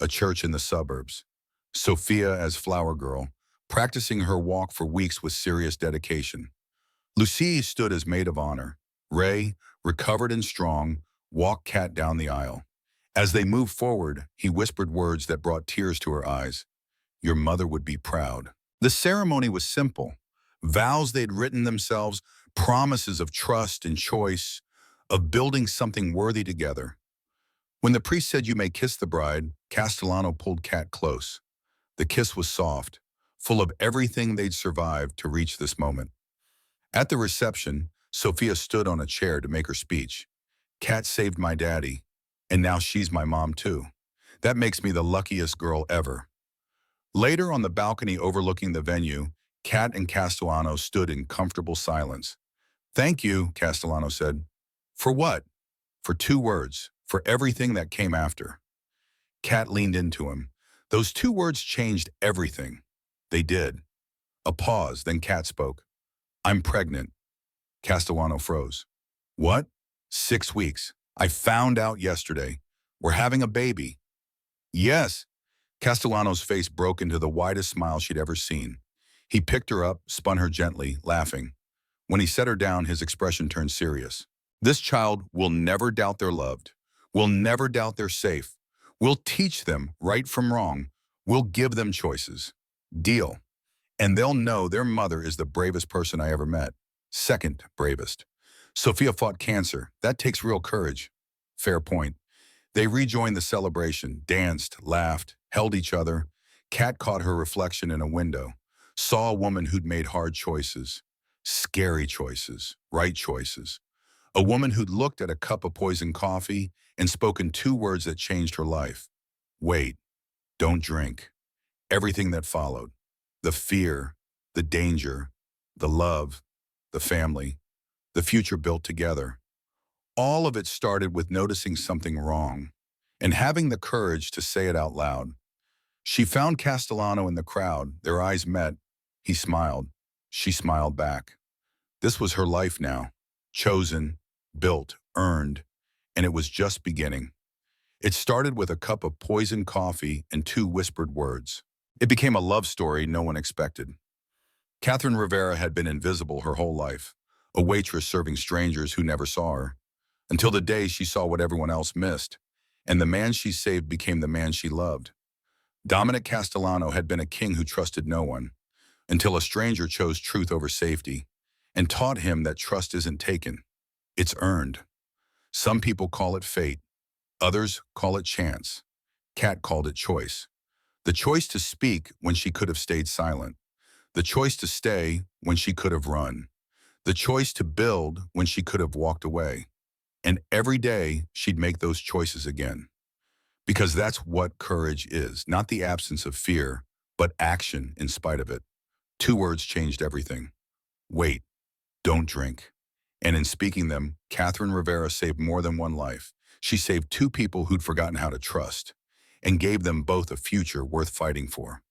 a church in the suburbs. Sophia as flower girl, practicing her walk for weeks with serious dedication. Lucie stood as maid of honor. Ray, recovered and strong, walked Kat down the aisle. As they moved forward, he whispered words that brought tears to her eyes. Your mother would be proud. The ceremony was simple. Vows they'd written themselves, promises of trust and choice, of building something worthy together. When the priest said you may kiss the bride, Castellano pulled Kat close. The kiss was soft, full of everything they'd survived to reach this moment. At the reception, Sophia stood on a chair to make her speech. Kat saved my daddy, and now she's my mom too. That makes me the luckiest girl ever. Later on the balcony overlooking the venue, Kat and Castellano stood in comfortable silence. Thank you, Castellano said. For what? For 2 words, for everything that came after. Kat leaned into him. Those two words changed everything. They did. A pause, then Kat spoke. I'm pregnant. Castellano froze. What? 6 weeks. I found out yesterday. We're having a baby. Yes. Castellano's face broke into the widest smile she'd ever seen. He picked her up, spun her gently, laughing. When he set her down, his expression turned serious. This child will never doubt they're loved. Will never doubt they're safe. We'll teach them right from wrong. We'll give them choices. Deal. And they'll know their mother is the bravest person I ever met. Second bravest. Sophia fought cancer. That takes real courage. Fair point. They rejoined the celebration, danced, laughed, held each other. Kat caught her reflection in a window, saw a woman who'd made hard choices, scary choices, right choices. A woman who'd looked at a cup of poisoned coffee and spoken two words that changed her life. Wait, don't drink. Everything that followed. The fear, the danger, the love, the family, the future built together. All of it started with noticing something wrong and having the courage to say it out loud. She found Castellano in the crowd. Their eyes met. He smiled. She smiled back. This was her life now. Chosen, built, earned, and it was just beginning. It started with a cup of poisoned coffee and two whispered words. It became a love story no one expected. Catherine Rivera had been invisible her whole life, a waitress serving strangers who never saw her, until the day she saw what everyone else missed, and the man she saved became the man she loved. Dominic Castellano had been a king who trusted no one, until a stranger chose truth over safety, and taught him that trust isn't taken, it's earned. Some people call it fate, others call it chance. Kat called it choice. The choice to speak when she could have stayed silent. The choice to stay when she could have run. The choice to build when she could have walked away. And every day she'd make those choices again. Because that's what courage is, not the absence of fear, but action in spite of it. Two words changed everything. Wait, don't drink. And in speaking them, Catherine Rivera saved more than one life. She saved two people who'd forgotten how to trust, and gave them both a future worth fighting for.